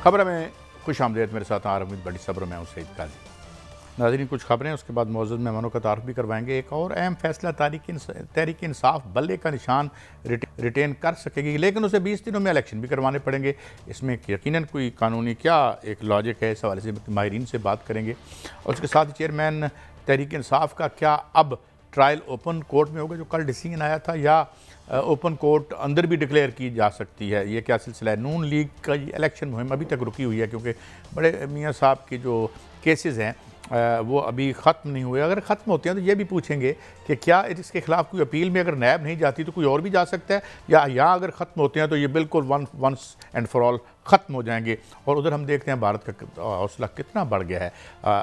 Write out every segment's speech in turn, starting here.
खबर में खुश आमदेद। मेरे साथ आरमिद बड़ी सब्र में हूँ सईद काजी। नाज़रीन, कुछ खबरें, उसके बाद मौजूद मेहमानों का तारुफ भी करवाएंगे। एक और अहम फैसला, तहरीक इंसाफ बल्ले का निशान रिटेन कर सकेगी, लेकिन उसे 20 दिनों में इलेक्शन भी करवाने पड़ेंगे। इसमें यकीनन कोई कानूनी क्या एक लॉजिक है, इस हवाले से माहिरीन से बात करेंगे। और उसके साथ ही चेयरमैन तहरीक इंसाफ का क्या अब ट्रायल ओपन कोर्ट में होगा, जो कल डिसीजन आया था, या ओपन कोर्ट अंदर भी डिक्लेयर की जा सकती है? ये क्या सिलसिला है? नून लीग का इलेक्शन मुहिम अभी तक रुकी हुई है, क्योंकि बड़े मियाँ साहब के जो केसेस हैं वो अभी ख़त्म नहीं हुए। अगर ख़त्म होते हैं तो ये भी पूछेंगे कि क्या इसके ख़िलाफ़ कोई अपील में अगर नैब नहीं जाती तो कोई और भी जा सकता है, या यहाँ अगर ख़त्म होते हैं तो ये बिल्कुल वंस एंड फॉर ऑल ख़त्म हो जाएंगे। और उधर हम देखते हैं भारत का हौसला कितना बढ़ गया है।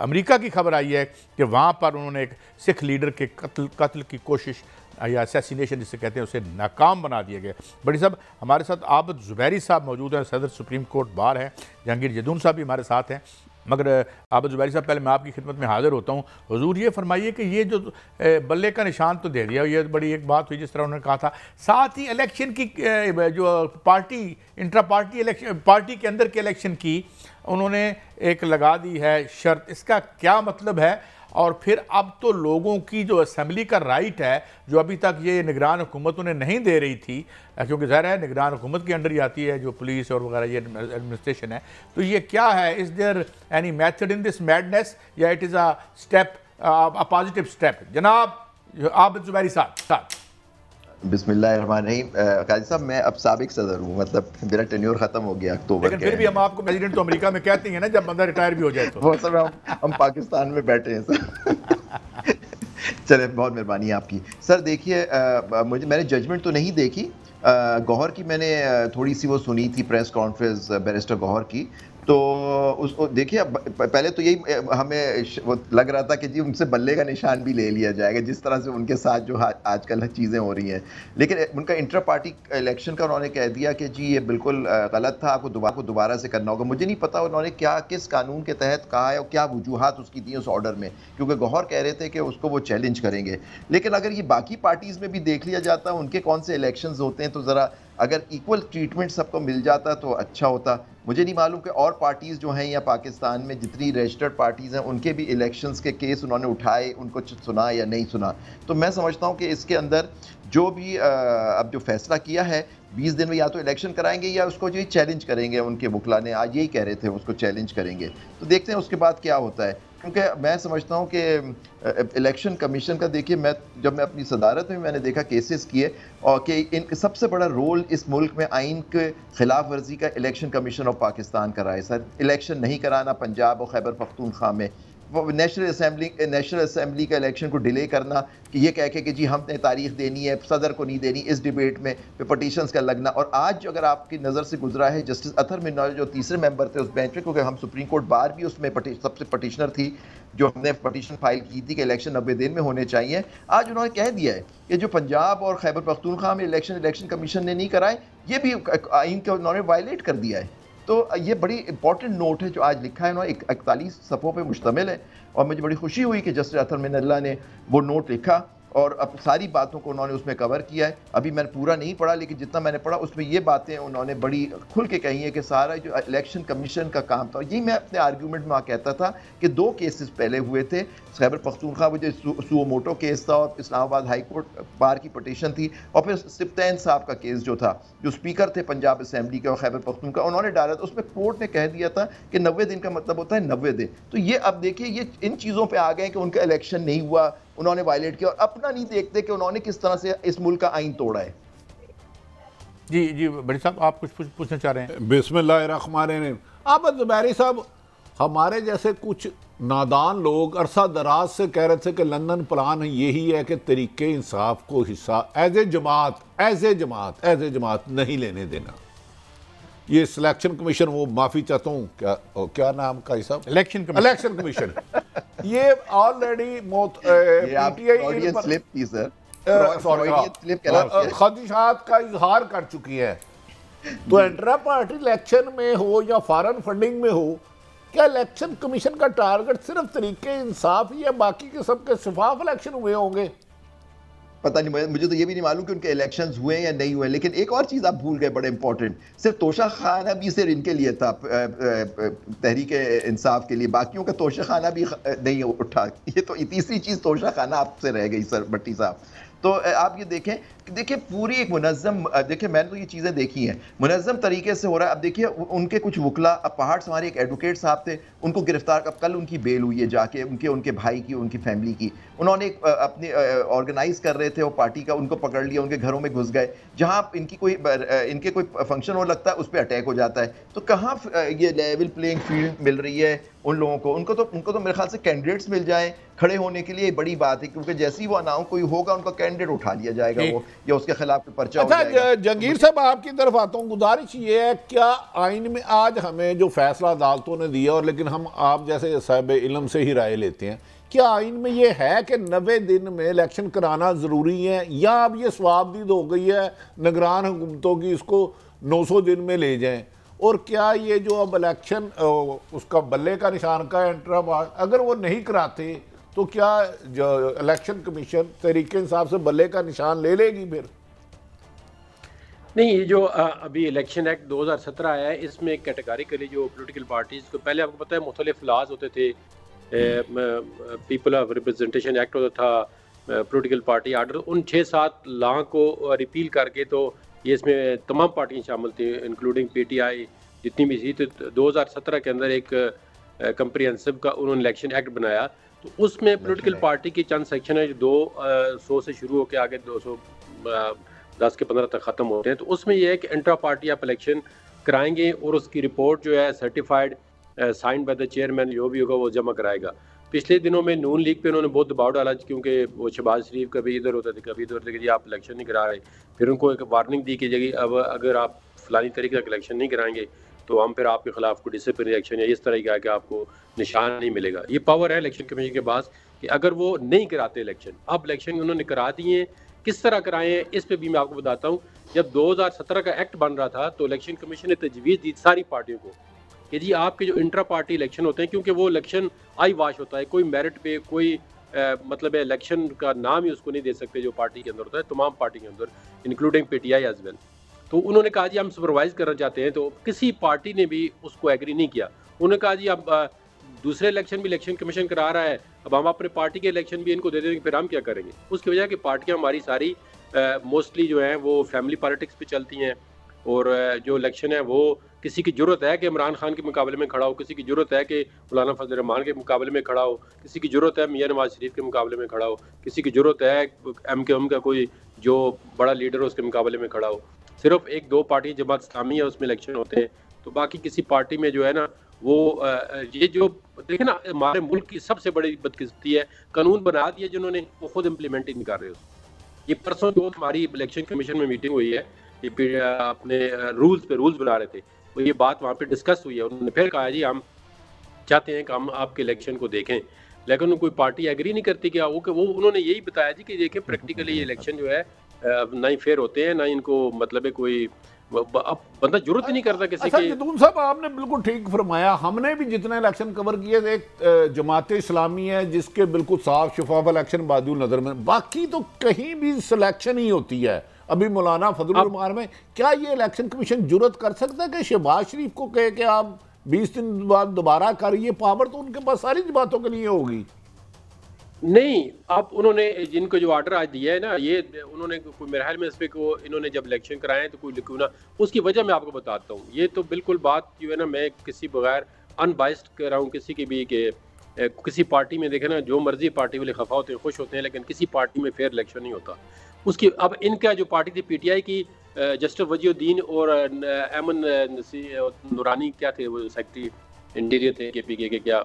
अमेरिका की खबर आई है कि वहाँ पर उन्होंने एक सिख लीडर के कत्ल की कोशिश या असैसिनेशन जिसे कहते हैं उसे नाकाम बना दिया गया। बड़ी साहब, हमारे साथ आबिद ज़ुबैरी साहब मौजूद हैं, सदर सुप्रीम कोर्ट बार हैं। जहांगीर जदून साहब भी हमारे साथ हैं। मगर आबिद ज़ुबैरी साहब, पहले मैं आपकी खिदमत में हाज़िर होता हूँ। हुजूर, ये फरमाइए कि ये जो बल्ले का निशान तो दे दिया, ये बड़ी एक बात हुई जिस तरह उन्होंने कहा था, साथ ही इलेक्शन की जो party intra party election, party के अंदर के इलेक्शन की उन्होंने एक लगा दी है शर्त। इसका क्या मतलब है? और फिर अब तो लोगों की जो असेंबली का राइट है, जो अभी तक ये निगरान हुकूमत उन्हें नहीं दे रही थी, क्योंकि ज़ाहिर है निगरान हुकूमत के अंडर ही आती है जो पुलिस और वगैरह ये एडमिनिस्ट्रेशन है, तो ये क्या है? Is there any method in this madness, या it is a step, a positive step? जनाब आबिद ज़ुबैरी साहब। बिस्मिल्लाहिर्रहमानिर्रहीम। काजी साहब, मैं अब साबिक सदर हूँ, मतलब मेरा टेन्योर खत्म हो गया अक्टूबर। लेकिन फिर भी हम आपको प्रेसिडेंट तो अमेरिका में कहते हैं ना, जब बंदा रिटायर भी हो जाए तो। वो सब हम पाकिस्तान में बैठे हैं सर। चले, बहुत मेहरबानी आपकी सर। देखिए, मैंने जजमेंट तो नहीं देखी। गौहर की मैंने थोड़ी सी वो सुनी थी, प्रेस कॉन्फ्रेंस बैरिस्टर गौहर की। तो उसको देखिए, पहले तो यही हमें वो लग रहा था कि जी उनसे बल्ले का निशान भी ले लिया जाएगा, जिस तरह से उनके साथ जो आजकल चीज़ें हो रही हैं। लेकिन उनका इंटर पार्टी इलेक्शन का उन्होंने कह दिया कि जी ये बिल्कुल गलत था, आपको दोबारा से करना होगा। मुझे नहीं पता उन्होंने क्या किस कानून के तहत कहा है और क्या वजूहात उसकी दी उस ऑर्डर में, क्योंकि गौहर कह रहे थे कि उसको वो चैलेंज करेंगे। लेकिन अगर ये बाकी पार्टीज़ में भी देख लिया जाता, उनके कौन से इलेक्शंस होते हैं, तो ज़रा अगर इक्वल ट्रीटमेंट सबको मिल जाता तो अच्छा होता। मुझे नहीं मालूम कि और पार्टीज़ जो हैं या पाकिस्तान में जितनी रजिस्टर्ड पार्टीज़ हैं उनके भी इलेक्शंस के केस उन्होंने उठाए, उनको सुना या नहीं सुना। तो मैं समझता हूँ कि इसके अंदर जो भी अब जो फैसला किया है, 20 दिन में या तो इलेक्शन कराएंगे या उसको जो चैलेंज करेंगे। उनके वकला ने आज यही कह रहे थे, उसको चैलेंज करेंगे। तो देखते हैं उसके बाद क्या होता है, क्योंकि मैं समझता हूँ कि इलेक्शन कमीशन का, देखिए जब मैं अपनी सदारत में मैंने देखा केसेस किए, और कि इन सबसे बड़ा रोल इस मुल्क में आइन के खिलाफ वर्जी का इलेक्शन कमीशन ऑफ पाकिस्तान का रहा है सर। इलेक्शन नहीं कराना पंजाब और खैबर पख्तूनख्वा में, नेशनल असेंबली का इलेक्शन को डिले करना, कि ये कह के कि जी हमने तारीख देनी है, सदर को नहीं देनी, इस डिबेट में पटिशन्स का लगना। और आज अगर आपकी नज़र से गुजरा है, जस्टिस अतहर मिनार जो तीसरे मेंबर थे उस बेंच में, क्योंकि हम सुप्रीम कोर्ट बार भी उसमें सबसे पटिशनर थी जो हमने पटिशन फाइल की थी कि इलेक्शन 90 दिन में होने चाहिए। आज उन्होंने कह दिया है कि जो पंजाब और खैबर पख्तूनख्वा में इलेक्शन कमीशन ने नहीं कराए, ये भी आइन को उन्होंने वायलेट कर दिया है। तो ये बड़ी इंपॉर्टेंट नोट है जो आज लिखा है उन्होंने, 41 सफ़ों पे मुश्तमिल है। और मुझे बड़ी खुशी हुई कि जस्टिस अतहर मिनल्ला ने वो नोट लिखा और अब सारी बातों को उन्होंने उसमें कवर किया है। अभी मैंने पूरा नहीं पढ़ा, लेकिन जितना मैंने पढ़ा उसमें ये बातें उन्होंने बड़ी खुल के कही हैं कि सारा जो इलेक्शन कमीशन का काम था, यही मैं अपने आर्ग्यूमेंट में कहता था कि 2 केसेस पहले हुए थे। खैबर पख्तूनख्वा वो जो सुओमोटो केस था और इस्लामाबाद हाई कोर्ट बार की पटिशन थी, और फिर सिप्तैन साहब का केस जो था, जो स्पीकर थे पंजाब असेंबली के और खैबर पख्तूनख्वा, उन्होंने डाला था। उसमें कोर्ट ने कह दिया था कि 90 दिन का मतलब होता है 90 दिन। तो ये अब देखिए, ये इन चीज़ों पर आ गए कि उनका इलेक्शन नहीं हुआ, उन्होंने वायलेट किया, और अपना नहीं देखते कि उन्होंने किस तरह से इस मुल्क का आइन तोड़ा है। जी जी बड़ी साहब, आप कुछ पूछना चाह रहे हैं? बिस्मिल्लाहिर्रहमानिर्रहीम। आबिद ज़ुबैरी साहब, हमारे जैसे कुछ नादान लोग अरसा दराज से कह रहे थे कि लंदन प्लान यही है कि तरीके इंसाफ को हिस्सा एज ए जमात नहीं लेने देना। ये सिलेक्शन कमीशन, वो माफी चाहता हूँ, क्या नाम का साहब, इलेक्शन कमीशन ये ऑलरेडी खदशात का इजहार कर चुकी है। तो इंट्रा पार्टी इलेक्शन में हो या फॉरेन फंडिंग में हो, क्या इलेक्शन कमीशन का टारगेट सिर्फ तरीके इंसाफ या बाकी के सबके शफाफ इलेक्शन हुए होंगे? पता नहीं, मुझे तो ये भी नहीं मालूम कि उनके इलेक्शंस हुए या नहीं हुए। लेकिन एक और चीज़ आप भूल गए बड़े इंपॉर्टेंट, सिर्फ तोशा खाना भी सिर्फ इनके लिए था, तहरीक इंसाफ के लिए, बाकियों का तोशा खाना भी नहीं उठा। ये तो तीसरी चीज़ तोशा खाना आपसे रह गई सर भट्टी साहब। तो आप ये देखें, देखिए पूरी एक मुनज़्ज़म, देखिए मैंने तो ये चीज़ें देखी हैं, मुनज़्ज़म तरीके से हो रहा है। अब देखिए उनके कुछ वकला, अब पहाड़ से हमारे एक एडवोकेट साहब थे, उनको गिरफ्तार, अब कल उनकी बेल हुई है जाके, उनके भाई की, उनकी फैमिली की। उन्होंने अपने ऑर्गेनाइज कर रहे थे वो पार्टी का, उनको पकड़ लिया, उनके घरों में घुस गए, जहाँ इनके कोई फंक्शन हो लगता है उस पर अटैक हो जाता है। तो कहाँ ये लेवल प्लेइंग फील्ड मिल रही है उन लोगों को? उनको तो मेरे ख्याल से कैंडिडेट्स मिल जाएं खड़े होने के लिए, बड़ी बात है, क्योंकि जैसे ही वो अनाउंस कोई होगा उनका कैंडिडेट उठा लिया जाएगा वो, या उसके खिलाफ पर्चा हो जाएगा। जंगीर साहब आपकी तरफ आता हूँ, गुजारिश ये है, क्या आइन में आज हमें जो फैसला अदालतों ने दिया, और लेकिन हम आप जैसे साहिब इल्म से ही राय लेते हैं, क्या आइन में ये है कि 90 दिन में इलेक्शन कराना ज़रूरी है, या अब ये स्वाबदीद हो गई है निगरान हुकूमतों की, इसको 900 दिन में ले जाएं? और क्या ये जो अब इलेक्शन उसका बल्ले का निशान का इंतबाह अगर वो नहीं कराते तो क्या जो इलेक्शन कमीशन तहरीक इंसाफ से बल्ले का निशान ले लेगी फिर? नहीं, ये जो अभी इलेक्शन एक्ट 2017 आया है, इसमें कैटेगरिकली जो पॉलिटिकल पार्टीज़ को, पहले आपको पता है मुख्तलिफ लॉज होते थे, पीपल ऑफ रिप्रेजेंटेशन एक्ट होता था, पॉलिटिकल पार्टी आर्डर, उन 6-7 लॉ को रिपील करके तो ये इसमें तमाम पार्टियाँ शामिल थी इंक्लूडिंग पीटीआई जितनी भी थी। तो 2017 के अंदर एक कंप्रिहेंसिव का उन्होंने इलेक्शन एक्ट बनाया, तो उसमें पॉलिटिकल पार्टी की चंद सेक्शन है जो 200 से शुरू होकर आगे 210 के 15 तक ख़त्म होते हैं। तो उसमें यह है कि इंट्रा पार्टी आप इलेक्शन कराएंगे और उसकी रिपोर्ट जो है certified sign by the chairman जो भी होगा वो जमा कराएगा। पिछले दिनों में नून लीग पे उन्होंने बहुत दबाव डाला, क्योंकि वो शहबाज शरीफ कभी इधर होता थे कभी इधर होते कि आप इलेक्शन नहीं करा रहे। फिर उनको एक वार्निंग दी कि जगह अब अगर आप फलानी तरीके का इलेक्शन नहीं कराएंगे तो हम फिर आपके खिलाफ को डिसिप्लिनरी एक्शन या इस तरह का कि आपको निशान नहीं मिलेगा। ये पावर है इलेक्शन कमीशन के पास कि अगर वो नहीं कराते इलेक्शन, अब इलेक्शन उन्होंने करा दिए हैं, किस तरह कराए हैं इस पे भी मैं आपको बताता हूँ। जब 2017 का एक्ट बन रहा था तो इलेक्शन कमीशन ने तजवीज़ दी सारी पार्टियों को कि जी आपके जो इंट्रा पार्टी इलेक्शन होते हैं, क्योंकि वो इलेक्शन आई वाश होता है, कोई मेरिट पे कोई मतलब इलेक्शन का नाम ही उसको नहीं दे सकते जो पार्टी के अंदर होता है, तमाम पार्टी के अंदर इंक्लूडिंग पीटीआई एज वेल। तो उन्होंने कहा जी हम सुपरवाइज करना चाहते हैं, तो किसी पार्टी ने भी उसको एग्री नहीं किया। उन्होंने कहा जी अब दूसरे इलेक्शन भी इलेक्शन कमीशन करा रहा है, अब हम अपने पार्टी के इलेक्शन भी इनको दे देंगे, फिर हम क्या करेंगे? उसकी वजह कि पार्टियां हमारी सारी मोस्टली जो हैं वो फैमिली पॉलिटिक्स पे चलती हैं, और जो इलेक्शन है वो किसी की ज़रूरत है कि इमरान खान के मुकाबले में खड़ा हो, किसी की ज़रूरत है कि मौलाना फजल रहमान के मुकाबले में खड़ा हो, किसी की ज़रूरत है मियां नवाज शरीफ के मुकाबले में खड़ा हो, किसी की ज़रूरत है MKM का कोई जो बड़ा लीडर हो उसके मुकाबले में खड़ा हो। सिर्फ 1-2 पार्टी जमात इस्लामी है उसमें इलेक्शन होते हैं, तो बाकी किसी पार्टी में जो है ना वो ये जो देखे ना हमारे मुल्क की सबसे बड़ी बदकिस्मती है, कानून बना दिया जिन्होंने वो खुद इम्प्लीमेंट ही नहीं कर रहे हो। ये परसों जो हमारी इलेक्शन कमीशन में मीटिंग हुई है, ये अपने रूल्स बना रहे थे, तो ये बात वहाँ पे डिस्कस हुई है। उन्होंने फिर कहा जी हम चाहते हैं कि हम आपके इलेक्शन को देखें, लेकिन कोई पार्टी एग्री नहीं करती क्या वो उन्होंने यही बताया जी कि देखें प्रैक्टिकली ये इलेक्शन जो है ना ही फेयर होते हैं, ना इनको मतलब है कोई अब बंदा जरूरत ही नहीं करता किसी की। जदून साहब आपने बिल्कुल ठीक फरमाया, हमने भी जितने इलेक्शन कवर किए, एक जमात इस्लामी है जिसके बिल्कुल साफ शफाफ इलेक्शन बादुल नजर में, बाकी तो कहीं भी सिलेक्शन ही होती है। अभी मौलाना फजल रहमान में क्या ये इलेक्शन कमीशन जुर्रत कर सकता है कि शहबाज शरीफ को कहे कि आप 20 दिन बाद दोबारा करिए? पावर तो उनके पास सारी बातों के लिए होगी। नहीं, अब उन्होंने जिनको जो ऑर्डर आज दिया है ना, ये उन्होंने कोई मेरे ख्याल में इस पे को इन्होंने जब इलेक्शन कराए हैं तो कोई लिखू ना, उसकी वजह मैं आपको बताता हूँ। ये तो बिल्कुल बात जो है ना, मैं किसी बगैर अनबाइस्ड कर रहा हूँ किसी की भी कि किसी पार्टी में देखे ना जो मर्जी पार्टी वाले खफा होते हैं, खुश होते हैं, लेकिन किसी पार्टी में फेयर इलेक्शन नहीं होता उसकी। अब इनका जो पार्टी थी PTI की, जस्टिस वजीउद्दीन और अमन नूरानी क्या थे वो सेक्रेटरी इंटीरियर थे KPK के, क्या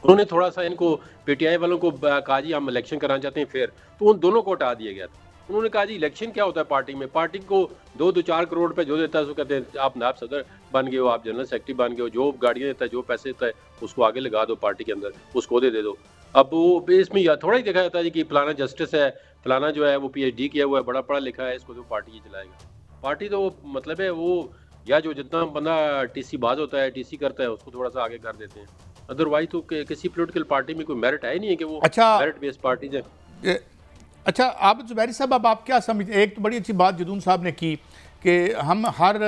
उन्होंने थोड़ा सा इनको PTI वालों को कहा जी हम इलेक्शन कराना चाहते हैं फेयर, तो उन दोनों को हटा दिया गया था। उन्होंने कहा जी इलेक्शन क्या होता है पार्टी में, पार्टी को 2-4 करोड़ रुपए जो देता है उसको कहते हैं आप नायब सदर बन गए हो, आप जनरल सेक्रेटरी बन गए हो, जो गाड़ियाँ देता है जो पैसे देता है उसको आगे लगा दो पार्टी के अंदर, उसको दे दो। अब वो इसमें थोड़ा ही देखा जाता है कि फलाना जस्टिस है, फलाना जो है वो PhD किया हुआ है, बड़ा पढ़ा लिखा है, इसको तो पार्टी ही चलाएगा। पार्टी तो मतलब है वो या जो जितना बंदा TC बाज होता है, TC करता है, उसको थोड़ा सा आगे कर देते हैं। अदरवाइज तो किसी पॉलिटिकल पार्टी में कोई मेरिट है नहीं है कि वो मेरिट बेस्ड पार्टी है। अच्छा आप ज़ुबैरी साहब, अब आप क्या समझते हैं? एक तो बड़ी अच्छी बात जदून साहब ने की कि हम हर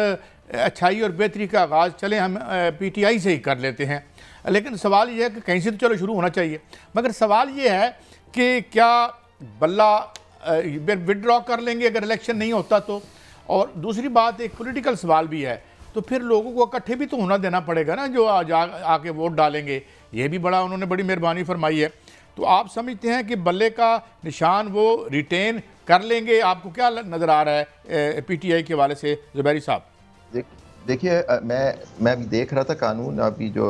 अच्छाई और बेहतरी का आगाज़ चले हम PTI से ही कर लेते हैं, लेकिन सवाल ये है कि कहीं से तो चलो शुरू होना चाहिए, मगर सवाल ये है कि क्या बल्ला विड्रॉ कर लेंगे अगर इलेक्शन नहीं होता तो? और दूसरी बात एक पॉलिटिकल सवाल भी है, तो फिर लोगों को इकट्ठे भी तो होना देना पड़ेगा ना जो आज आके वोट डालेंगे। ये भी बड़ा उन्होंने बड़ी मेहरबानी फरमाई है। तो आप समझते हैं कि बल्ले का निशान वो रिटेन कर लेंगे? आपको क्या नज़र आ रहा है PTI के हवाले से ज़ुबैरी साहब? देखिए मैं अभी देख रहा था कानून, अभी जो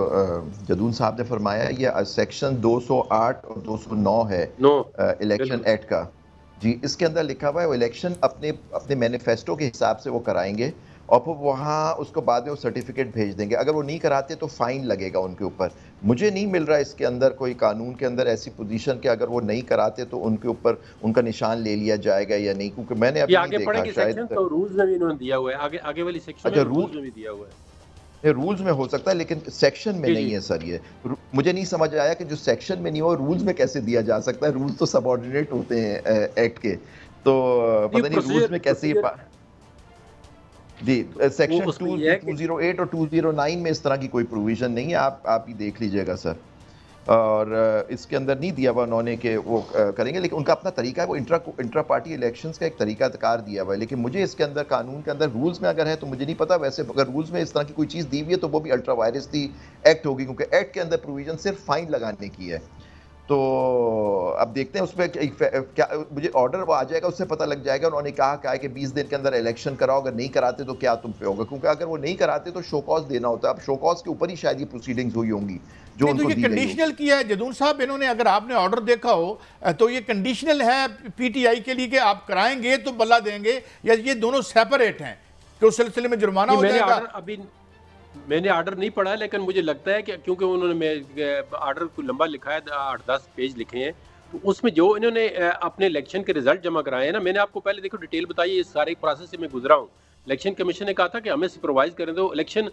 जदून साहब ने फरमाया, ये सेक्शन 208 और 209 है इलेक्शन एक्ट का जी। इसके अंदर लिखा हुआ है वो इलेक्शन अपने मैनिफेस्टो के हिसाब से वो कराएंगे और फिर वहाँ उसको बाद में वो सर्टिफिकेट भेज देंगे। अगर वो नहीं कराते तो फाइन लगेगा उनके ऊपर। मुझे नहीं मिल रहा इसके अंदर कोई कानून के अंदर ऐसी पोजीशन कि अगर वो नहीं कराते तो उनके ऊपर उनका निशान ले लिया जाएगा या नहीं, क्योंकि मैंने अभी नहीं देखा। शायद तो रूल्स में भी इन्होंने दिया हुआ है, आगे वाली सेक्शन में रूल्स में भी दिया हुआ है। रूल्स में हो सकता है लेकिन सेक्शन में नहीं है सर। ये मुझे नहीं समझ आया कि जो सेक्शन में नहीं हो रूल्स में कैसे दिया जा सकता है। रूल्स तो सबऑर्डिनेट होते हैं एक्ट के, तो पता नहीं रूल्स में कैसे ये जी। सेक्शन 208 और 209 में इस तरह की कोई प्रोविजन नहीं है। आप ही देख लीजिएगा सर। और इसके अंदर नहीं दिया हुआ उन्होंने कि वो करेंगे, लेकिन उनका अपना तरीका है। वो इंट्रा पार्टी इलेक्शंस का एक तरीका कार दिया हुआ है, लेकिन मुझे इसके अंदर कानून के अंदर रूल्स में अगर है तो मुझे नहीं पता। वैसे अगर रूल्स में इस तरह की कोई चीज़ दी हुई है तो वो भी अल्ट्रा वायरस थी एक्ट होगी, क्योंकि एक्ट के अंदर प्रोविजन सिर्फ फाइन लगाने की है। तो अब देखते हैं उसमें क्या मुझे ऑर्डर वो आ जाएगा, उससे पता लग जाएगा। उन्होंने कहा कि 20 दिन के अंदर इलेक्शन कराओ, अगर नहीं कराते तो क्या तुम पे होगा, क्योंकि अगर वो नहीं कराते तो शो कॉज देना होता है। अब शो कॉज के ऊपर ही शायद ये प्रोसीडिंग्स हुई होंगी जो उनको ये कंडीशनल किया है जदून साहब इन्होंने। अगर आपने ऑर्डर देखा हो तो ये कंडीशनल है PTI के लिए कि आप कराएंगे तो बल्ला देंगे, या ये दोनों सेपरेट हैं कि उस सिलसिले में जुर्माना हो जाएगा? अभी मैंने आर्डर नहीं पढ़ा, लेकिन मुझे लगता है कि क्योंकि उन्होंने आर्डर को लंबा लिखा है, 8-10 पेज लिखे हैं, तो उसमें जो इन्होंने अपने इलेक्शन के रिजल्ट जमा कराए हैं ना, मैंने आपको पहले देखो डिटेल बताई, इस सारे प्रोसेस से मैं गुजरा हूँ। इलेक्शन कमीशन ने कहा था कि हमें सुपरवाइज करें, तो इलेक्शन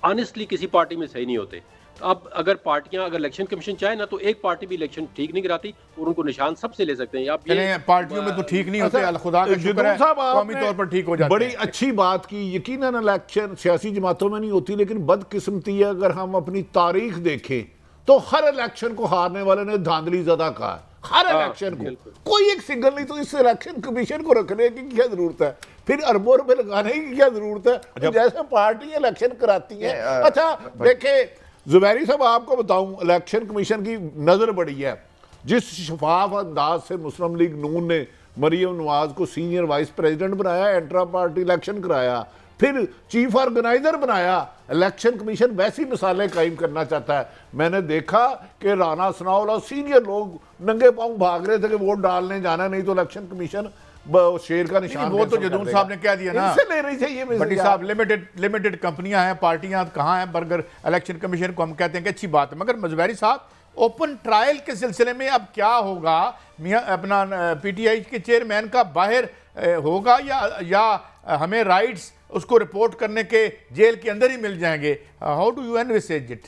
ऑनेस्टली किसी पार्टी में सही नहीं होते। तो अब अगर पार्टियां, अगर इलेक्शन कमीशन चाहे ना, तो एक पार्टी भी इलेक्शन ठीक नहीं कराती और उनको निशान सबसे ले सकते हैं। आप ये पार्टियों में तो ठीक नहीं होते, खुदा का शुक्र है कौमी तौर पर ठीक हो जाते हैं। बड़ी अच्छी बात की। यकीनन इलेक्शन सियासी जमातों में नहीं होती, लेकिन बदकिस्मती है अगर हम अपनी तारीख देखें तो हर इलेक्शन को हारने वाले ने धांधली ज़्यादा कहा है। हर इलेक्शन को कोई एक सिंगल नहीं, तो इस इलेक्शन कमीशन को रखने की क्या जरूरत है? फिर अरबों रुपए लगाने की क्या जरूरत है? जैसे पार्टी इलेक्शन कराती है। अच्छा देखे ज़ुबैरी साहब, आपको बताऊं इलेक्शन कमीशन की नजर बड़ी है। जिस शफाफ अंदाज से मुस्लिम लीग नून ने मरियम नवाज को सीनियर वाइस प्रेसिडेंट बनाया, इंट्रा पार्टी इलेक्शन कराया, फिर चीफ ऑर्गेनाइजर बनाया, इलेक्शन कमीशन वैसी मिसालें कायम करना चाहता है। मैंने देखा कि राना सनाउल्लाह और सीनियर लोग नंगे पांव भाग रहे थे कि वोट डालने जाना, नहीं तो इलेक्शन कमीशन शेर का निशान। वो तो जदून साहब ने कह दिया ना, ले रही थी ये बड़ी साहब लिमिटेड कंपनियां हैं, पार्टियां कहाँ हैं? बर्गर इलेक्शन कमीशन को हम कहते हैं कि अच्छी बात है, मगर ज़ुबैरी साहब ओपन ट्रायल के सिलसिले में अब क्या होगा? मियां अपना PTI के चेयरमैन का बाहर होगा या हमें राइट्स उसको रिपोर्ट करने के जेल के अंदर ही मिल जाएंगे? How do you envisages it?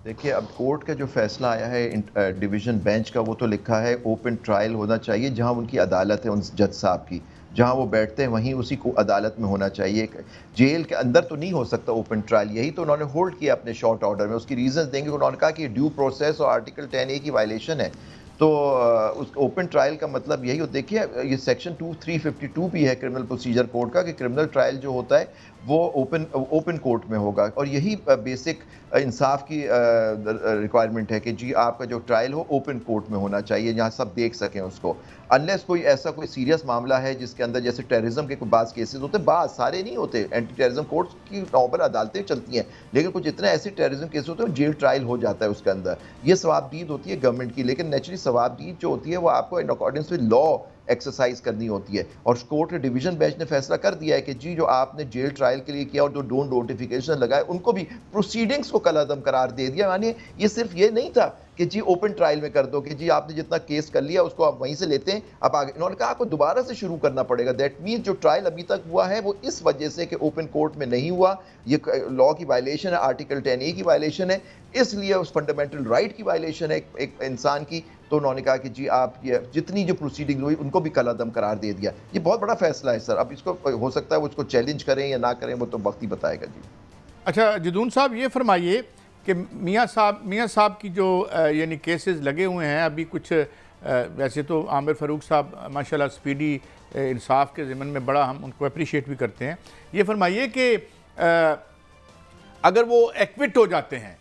देखिए अब कोर्ट का जो फैसला आया है डिवीज़न बेंच का, वो तो लिखा है ओपन ट्रायल होना चाहिए। जहां उनकी अदालत है उन जज साहब की, जहां वो बैठते हैं वहीं उसी को अदालत में होना चाहिए। जेल के अंदर तो नहीं हो सकता ओपन ट्रायल। यही तो उन्होंने होल्ड किया अपने शॉर्ट ऑर्डर में। उसकी रीजंस देंगे। उन्होंने कहा कि ड्यू प्रोसेस और आर्टिकल 10A की वायलेशन है, तो उस ओपन ट्रायल का मतलब यही हो। देखिए ये सेक्शन 352 भी है क्रिमिनल प्रोसीजर कोड का कि क्रिमिनल ट्रायल जो होता है वो ओपन कोर्ट में होगा, और यही बेसिक इंसाफ की रिक्वायरमेंट है कि जी आपका जो ट्रायल हो ओपन कोर्ट में होना चाहिए, जहाँ सब देख सकें उसको। अनलेस कोई ऐसा कोई सीरियस मामला है जिसके अंदर जैसे टेररिज्म के कोई बाज़ केसेस होते हैं, बाज़ सारे नहीं होते, एंटी टेररिज्म कोर्ट्स की नॉर्मल अदालतें चलती हैं, लेकिन कुछ इतने ऐसे टेररिज्म केस होते हैं जेल ट्रायल हो जाता है उसके अंदर। ये सवाबदीद होती है गवर्नमेंट की, लेकिन नेचुरली सवाबदीद जो होती है वो आपको in according with law exercise करनी होती है। और कोर्ट के डिवीजन बेंच ने फैसला कर दिया है कि जी जो आपने जेल ट्रायल के लिए किया और जो डोंट नोटिफिकेशन लगाए उनको भी प्रोसीडिंग्स को कलअदम करार दे दिया। यानी ये सिर्फ ये नहीं था कि जी ओपन ट्रायल में कर दो, कि जी आपने जितना केस कर लिया उसको आप वहीं से लेते हैं, आप आगे। इन्होंने कहा आपको दोबारा से शुरू करना पड़ेगा। दैट मीन जो ट्रायल अभी तक हुआ है वो इस वजह से कि ओपन कोर्ट में नहीं हुआ, ये लॉ की वायलेशन है, आर्टिकल 10A की वायलेशन है, इसलिए उस फंडामेंटल राइट की वायलेशन है एक इंसान की। तो उन्होंने कहा कि जी आप ये जितनी जो प्रोसीडिंग हुई उनको भी कलअदम करार दे दिया। ये बहुत बड़ा फैसला है सर। अब इसको हो सकता है वो इसको चैलेंज करें या ना करें, वो तो वक्त ही बताएगा जी। अच्छा जदून साहब, ये फरमाइए कि मियाँ साहब की जो यानी केसेस लगे हुए हैं अभी कुछ, वैसे तो आमिर फ़ारूक साहब माशाल्लाह स्पीडी इंसाफ के ज़िम्मन में बड़ा हम उनको अप्रिशिएट भी करते हैं। ये फरमाइए कि अगर वो एक्विट हो जाते हैं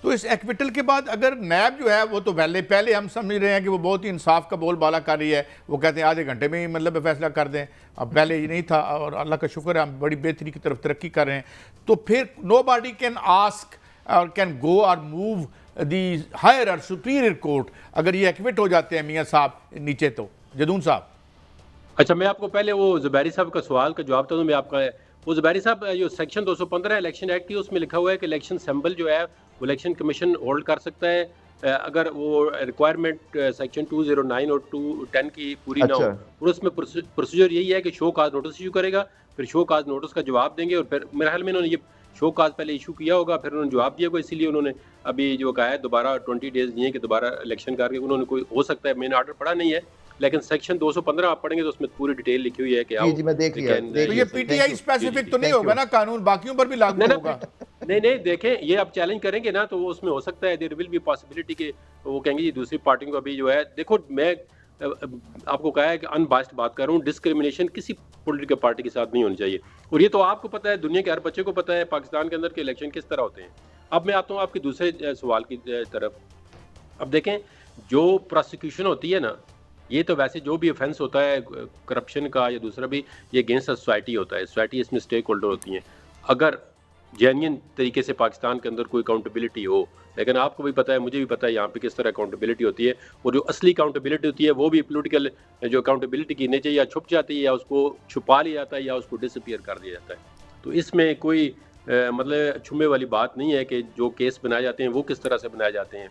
तो इस एक्विटल के बाद अगर नैब जो है वो तो पहले हम समझ रहे हैं कि वो बहुत ही इंसाफ का बोलबाला कर रही है, वो कहते हैं आधे घंटे में ही मतलब फैसला कर दें। अब पहले ये नहीं था और अल्लाह का शुक्र है हम बड़ी बेहतरी की तरफ तरक्की कर रहे हैं। तो फिर नोबॉडी कैन आस्क और कैन गो और मूव दी हायर और सुपीरियर कोर्ट अगर ये एक्विट हो जाते हैं मियाँ साहब नीचे। तो जदून साहब, अच्छा मैं आपको पहले वो ज़ुबैरी साहब का सवाल का जवाब था। मैं आपका वो ज़ुबैरी साहब जो सेक्शन 215 इलेक्शन एक्ट की उसमें लिखा हुआ है कि इलेक्शन सिंबल जो है वो इलेक्शन कमीशन होल्ड कर सकता है अगर वो रिक्वायरमेंट सेक्शन 209 और 210 की पूरी ना हो। और उसमें प्रोसीजर यही है कि शो काज नोटिस इशू करेगा, फिर शो काज नोटिस का जवाब देंगे और फिर मेरे ख्याल में इन्होंने ये शो काज पहले इशू किया होगा, फिर उन्होंने जवाब दिया होगा, इसीलिए उन्होंने अभी जो कहा है दोबारा 20 डेज दिए कि दोबारा इलेक्शन करके उन्होंने कोई हो सकता है, मैंने ऑर्डर पढ़ा नहीं है लेकिन सेक्शन 215 आप पढ़ेंगे तो उसमें पूरी डिटेल लिखी हुई है कि जी मैं देख लिया। तो ये पीटीआई स्पेसिफिक तो नहीं होगा ना, कानून बाकियों पर भी लागू होगा? नहीं देखें, ये आप चैलेंज करेंगे ना तो उसमें हो सकता है देयर विल बी पॉसिबिलिटी कि वो कहेंगे जी दूसरी पार्टियों का भी जो है। देखो मैं आपको कहा है कि अनबास्ड बात कर रहा हूँ, डिस्क्रिमिनेशन किसी पॉलिटिकल पार्टी के साथ नहीं होनी चाहिए। और ये तो आपको पता है, दुनिया के हर बच्चे को पता है पाकिस्तान के अंदर के इलेक्शन किस तरह होते हैं। अब मैं आता हूँ आपके दूसरे सवाल की तरफ। अब देखें जो प्रोसिक्यूशन होती है ना, ये तो वैसे जो भी ऑफेंस होता है करप्शन का या दूसरा भी, ये अगेंस्ट सोसाइटी होता है। सोसाइटी इसमें स्टेक होल्डर होती हैं। अगर जेन्युइन तरीके से पाकिस्तान के अंदर कोई अकाउंटेबिलिटी हो, लेकिन आपको भी पता है मुझे भी पता है यहाँ पे किस तरह अकाउंटेबिलिटी होती है, और जो असली अकाउंटेबिलिटी होती है वो भी पॉलिटिकल जो अकाउंटेबिलिटी की नीचे या छुप जाती है या उसको छुपा लिया जाता है या उसको डिसअपीयर कर दिया जाता है। तो इसमें कोई मतलब छुपे वाली बात नहीं है कि जो केस बनाए जाते हैं वो किस तरह से बनाए जाते हैं।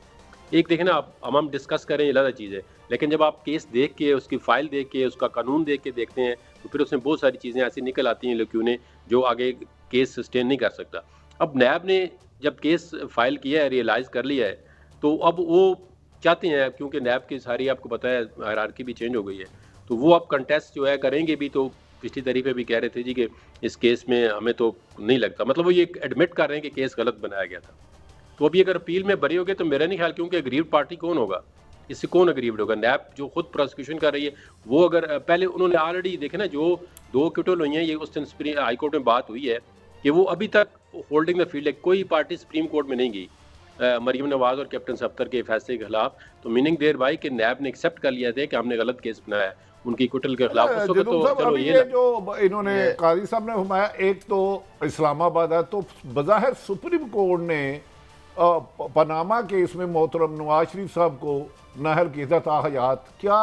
एक देखें ना, आप हम डिस्कस करें ये अलग चीज़ है, लेकिन जब आप केस देख के उसकी फाइल देख के उसका कानून देख के देखते हैं तो फिर उसमें बहुत सारी चीज़ें ऐसी निकल आती हैं लेकिन जो आगे केस सस्टेन नहीं कर सकता। अब नैब ने जब केस फाइल किया है, रियलाइज़ कर लिया है, तो अब वो चाहते हैं, क्योंकि नैब की सारी आपको पता है हायरार्की भी चेंज हो गई है, तो वो अब कंटेस्ट जो है करेंगे भी। तो पिछली तारीख भी कह रहे थे जी कि इस केस में हमें तो नहीं लगता, मतलब वो ये एडमिट कर रहे हैं कि केस गलत बनाया गया था। तो अभी अगर अपील में बरी हो गए तो मेरा नहीं ख्याल, क्योंकि अग्रीव्ड पार्टी कौन होगा, इससे कौन अग्रीव्ड होगा? नैब जो खुद प्रोसिक्यूशन कर रही है वो अगर पहले उन्होंने ऑलरेडी देखे ना, जो 2 क्विटल हुई हैं, ये उस दिन सुप्रीम हाई कोर्ट में बात हुई है कि वो अभी तक होल्डिंग द फील्ड है, कोई पार्टी सुप्रीम कोर्ट में नहीं गई मरीम नवाज और कैप्टन सफ्तर के फैसले के खिलाफ। तो मीनिंग देयर बाई कि नैब ने एक्सेप्ट कर लिया था कि हमने गलत केस बनाया है उनकी क्विटल के खिलाफ। उस वक्त तो चलो ये जो इन्होंने काजी साहब ने घुमाया, एक तो इस्लामाबाद है, तो बज़ाहिर सुप्रीम कोर्ट ने पनामा केस में मोहतरम नवाज शरीफ साहब को नाहल किया था हयात। क्या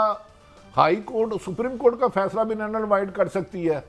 हाई कोर्ट सुप्रीम कोर्ट का फैसला भी नल वाइड कर सकती है?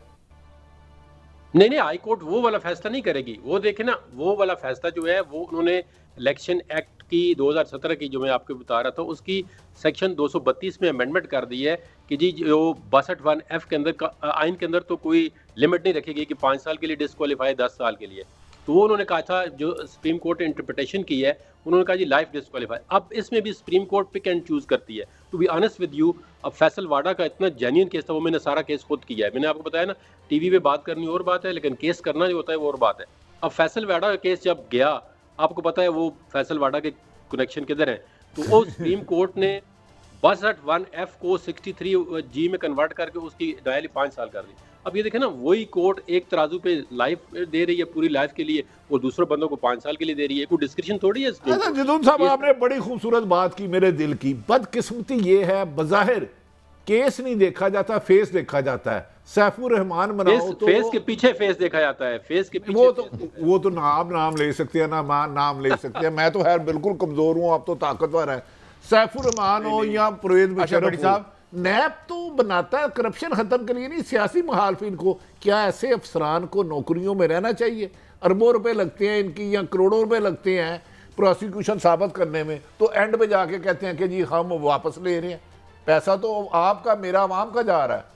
नहीं, हाई कोर्ट वो वाला फैसला नहीं करेगी। वो देखे ना, वो वाला फैसला जो है वो उन्होंने इलेक्शन एक्ट की 2017 की जो मैं आपको बता रहा था उसकी सेक्शन 232 में अमेंडमेंट कर दी है कि जी जो 62(1)(f) के अंदर का आइन के अंदर तो कोई लिमिट नहीं रखेगी कि 5 साल के लिए डिस्क्वालीफाई, 10 साल के लिए। तो वो उन्होंने कहा था, जो सुप्रीम कोर्ट ने इंटरप्रिटेशन की है, उन्होंने कहा जी लाइफ डिस्क्वालीफाई। अब इसमें भी supreme court pick and choose करती है। To be honest with you, अब फैसल वाडा का इतना जेन्युइन केस था, वो मैंने सारा केस खुद किया है। मैंने आपको बताया ना, टीवी पे बात करनी और बात है लेकिन केस करना जो होता है वो और बात है। अब फैसल वाडा का केस जब गया, आपको पता है वो फैसल वाडा के कनेक्शन किधर है, तो वो सुप्रीम कोर्ट ने 62(1)(f) को 63(g) में कन्वर्ट करके उसकी डायली 5 साल कर दी। अब ये देखें ना, वही कोर्ट एक तराजू पे लाइफ दे रही है पूरी लाइफ के लिए और दूसरों बंदों को 5 साल के लिए दे रही है। कोई डिस्क्रिप्शन थोड़ी है इसमें। जदून साहब आपने बड़ी खूबसूरत बात की मेरे दिल की। बदकिस्मती ये है, बज़ाहिर केस नहीं देखा जाता, फेस देखा जाता है। सैफुर रहमान बनाओ तो फेस के पीछे फेस देखा जाता है, फेस के पीछे वो तो नाम ले सकते हैं ना, नाम ले सकते हैं। मैं तो खैर बिल्कुल कमजोर हूँ, आप तो ताकतवर है। सैफुर रहमान हो या परवेज मुशर्रफ साहब, नैब तो बनाता है करप्शन खत्म के लिए नहीं, सियासी मुखालफिन को। क्या ऐसे अफसरान को नौकरियों में रहना चाहिए? अरबों रुपए लगते हैं इनकी या करोड़ों रुपए लगते हैं, प्रोसिक्यूशन साबित करने में, तो एंड पे जाके कहते हैं कि जी हम वापस ले रहे हैं। पैसा तो आपका मेरा आवाम का जा रहा है।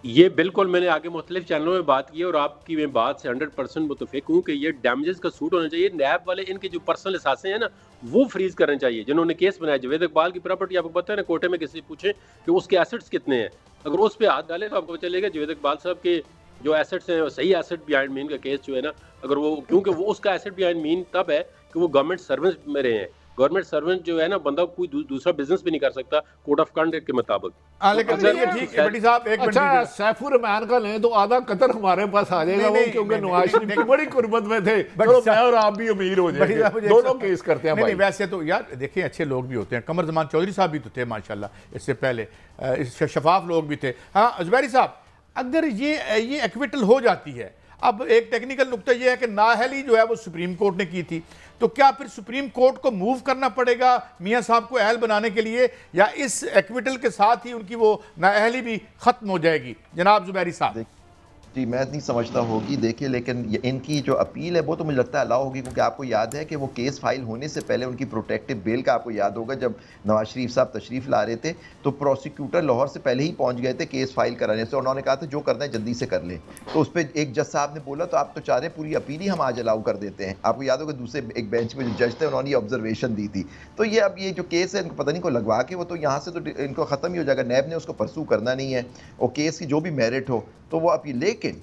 ये बिल्कुल मैंने आगे मुख्तलिफ चैनलों में बात की है और आपकी मैं बात से 100% मुतफिक हूँ कि ये डैमेजेस का सूट होना चाहिए। नैब वाले इनके जो पर्सनल असासे हैं ना वो फ्रीज करने चाहिए। जिन्होंने केस बनाया जावेद इकबाल की प्रॉपर्टी आपको पता है ना, कोर्टे में किसी पूछे कि उसके एसेट्स कितने हैं, अगर उस पर हाथ डाले तो आपको चलेगा जावेद इकबाल साहब के जो एसेट्स हैं सही एसेट बिहाइंड मीन का केस जो है ना, अगर वो क्योंकि वो उसका एसेट बिहाइंड मीन तब है कि वो गवर्नमेंट सर्वेंट में रहे हैं। गवर्नमेंट सर्वेंट जो है ना बंदा कोई दूसरा बिजनेस भी नहीं कर सकता कोड ऑफ कंडक्ट के मुताबिक। लेकिन ये ठीक है बड़ी साहब, एक अच्छा सैफुर रहमान का लें तो आधा कतर हमारे पास आ जाएगा, वो क्योंकि नवाज शरीफ की बड़ी कुर्बत में थे, चलो मैं और आप भी अमीर हो जाएंगे, दोनों केस करते हैं भाई। वैसे तो यार देखिए अच्छे लोग भी होते हैं, कमर जमान चौधरी साहब भी तो थे माशाल्लाह, इससे पहले शफाफ लोग भी थे। हाँ जुबैरी साहब, अगर ये एक्विटल हो जाती है, अब एक टेक्निकल नुक्ता ये है कि नाअहली जो है वो सुप्रीम कोर्ट ने की थी, तो क्या फिर सुप्रीम कोर्ट को मूव करना पड़ेगा मियां साहब को अहल बनाने के लिए, या इस एक्विटल के साथ ही उनकी वो नाअहली भी खत्म हो जाएगी? जनाब जुबैरी साहब। जी मैं नहीं समझता होगी, देखिए लेकिन इनकी जो अपील है वो तो मुझे लगता है अलाउ होगी, क्योंकि आपको याद है कि वो केस फाइल होने से पहले उनकी प्रोटेक्टिव बेल का आपको याद होगा, जब नवाज शरीफ साहब तशरीफ ला रहे थे तो प्रोसिक्यूटर लाहौर से पहले ही पहुंच गए थे केस फाइल कराने से। उन्होंने कहा था जो करना है जल्दी से कर लें, तो उस पर एक जज साहब ने बोला तो आप तो चाह रहे पूरी अपील ही हम आज अलाउ कर देते हैं। आपको याद होगा दूसरे एक बेंच में जो जज थे उन्होंने ऑब्जर्वेशन दी थी। तो ये अब ये जो केस है इनको पता नहीं को लगवा के वो तो यहाँ से तो इनको ख़त्म ही हो जाएगा, नैब ने उसको परसू करना नहीं है, और केस की जो भी मेरिट हो तो वो अपील। लेकिन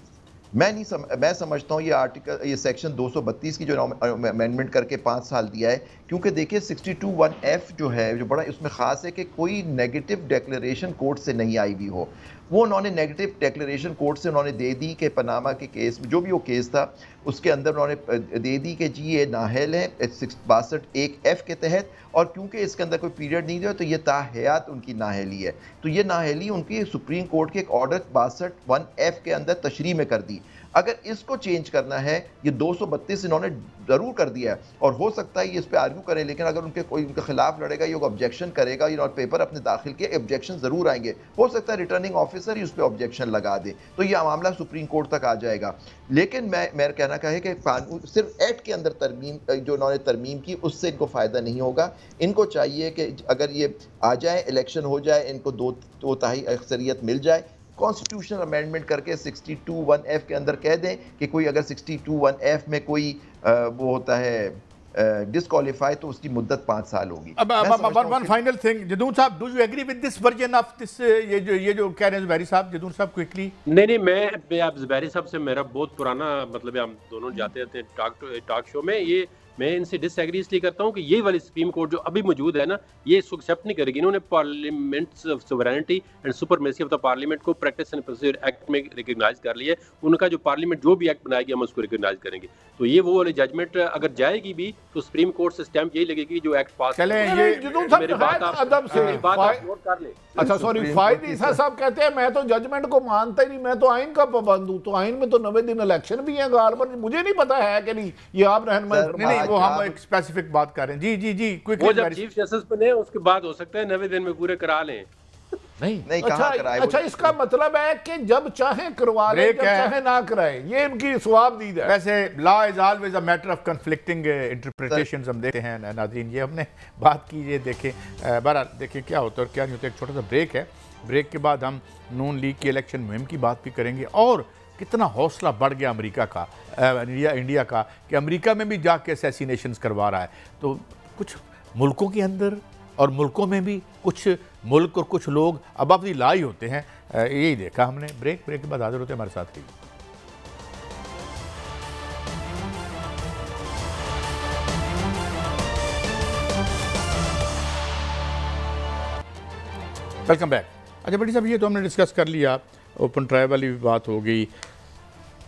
मैं समझता हूँ ये आर्टिकल, ये सेक्शन 232 की जो अमेंडमेंट करके 5 साल दिया है, क्योंकि देखिए 62(1)(f जो है जो बड़ा उसमें ख़ास है कि कोई नेगेटिव डिक्लेरेशन कोर्ट से नहीं आई हुई हो, वो उन्होंने नेगेटिव डिक्लेरेशन कोर्ट से उन्होंने दे दी कि पनामा के केस में जो भी वो केस था उसके अंदर उन्होंने दे दी कि जी ये नाहल है 62(1)(f) के तहत, और क्योंकि इसके अंदर कोई पीरियड नहीं दिया तो ये ताहयात उनकी नाहली है। तो ये नाहली उनकी सुप्रीम कोर्ट के एक ऑर्डर 62(1)(f) के अंदर तशरीह में कर दी। अगर इसको चेंज करना है, ये 232 इन्होंने ज़रूर कर दिया है, और हो सकता है ये इस पर आर्ग्यू करें, लेकिन अगर उनके कोई उनके खिलाफ लड़ेगा, ये ऑब्जेक्शन करेगा, ये पेपर अपने दाखिल के ऑब्जेक्शन ज़रूर आएंगे, हो सकता है रिटर्निंग ऑफिसर ही उस पर ऑब्जेक्शन लगा दे, तो ये मामला सुप्रीम कोर्ट तक आ जाएगा। लेकिन मैं कहना का है कि सिर्फ एक्ट के अंदर तरमीम जो उन्होंने तरमीम की उससे इनको फ़ायदा नहीं होगा। इनको चाहिए कि अगर ये आ जाए, इलेक्शन हो जाए, इनको दो तिहाई अक्सरियत मिल जाए, कॉन्स्टिट्यूशनल अमेंडमेंट करके 62(1)(f) के अंदर कह दें कि कोई अगर 62(1)(f) में कोई वो होता है डिस्क्वालीफाई तो उसकी मुद्दत 5 साल होगी। अब वन फाइनल थिंग, जदून साहब, do you agree with this version of this, ये जो कह रहे हैं जुबैरी साहब, जदून साहब क्विकली? नहीं मैं आप जुबैरी साहब से मेरा बहुत पुराना मतलब है, हम दोनों जाते रहते हैं टॉक शो में, ये मैं इनसे डिसएग्री इसलिए करता हूँ कि ये वाली सुप्रीम कोर्ट जो अभी मौजूद है ना, ये इसको एक्सेप्ट नहीं करेगी। इन्होंने parliament of sovereignty and supremacy of the parliament को प्रैक्टिस एंड प्रोसीजर एक्ट में रिकॉग्नाइज कर लिया है। उनका जो पार्लियामेंट जो भी एक्ट बनाएगी हम उसको रिकॉग्नाइज करेंगे। तो ये वो वाली जजमेंट अगर जाएगी भी तो सुप्रीम कोर्ट से स्टैंप यही लगेगी जो एक्ट पास। चले ये मेरी बात आप नोट कर ले। अच्छा सॉरी, फायद ईसा साहब कहते हैं मैं तो जजमेंट को मानता ही नहीं, मैं तो आइन का पाबंद हूँ। तो आइन में तो 90 दिन इलेक्शन भी है गालबन, मुझे नहीं पता है कि नहीं, ये आप रहनुमाई। नहीं वो हम एक स्पेसिफिक बात कर रहे हैं। जी क्विक। वो जब चीफ जस्टिस बने उसके बाद हो सकता है 90 दिन में पूरे करा लें। नहीं अच्छा इसका मतलब है कि जब चाहे करवा लें, जब चाहे ना कराएं, ये इनकी स्वाबदीद है। वैसे law is always a matter of conflicting interpretations हम देखते हैं नाज़रीन, ये हमने बात की, ये देखें बहरहाल देखें क्या होता है और क्या नहीं होता। एक छोटा सा ब्रेक है, ब्रेक के बाद हम नून लीग की इलेक्शन मुहिम की बात भी करेंगे, और कितना हौसला बढ़ गया अमेरिका का, इंडिया का, कि अमेरिका में भी जाके असैसिनेशंस करवा रहा है। तो कुछ मुल्कों के अंदर और मुल्कों में भी कुछ मुल्क और कुछ लोग अब अपनी लाई होते हैं, यही देखा हमने। ब्रेक के बाद हाजिर होते हैं, हमारे साथ रहिए। Welcome back. अच्छा बड़ी साहब, ये तो हमने डिस्कस कर लिया, ओपन ट्रायल वाली भी बात हो गई,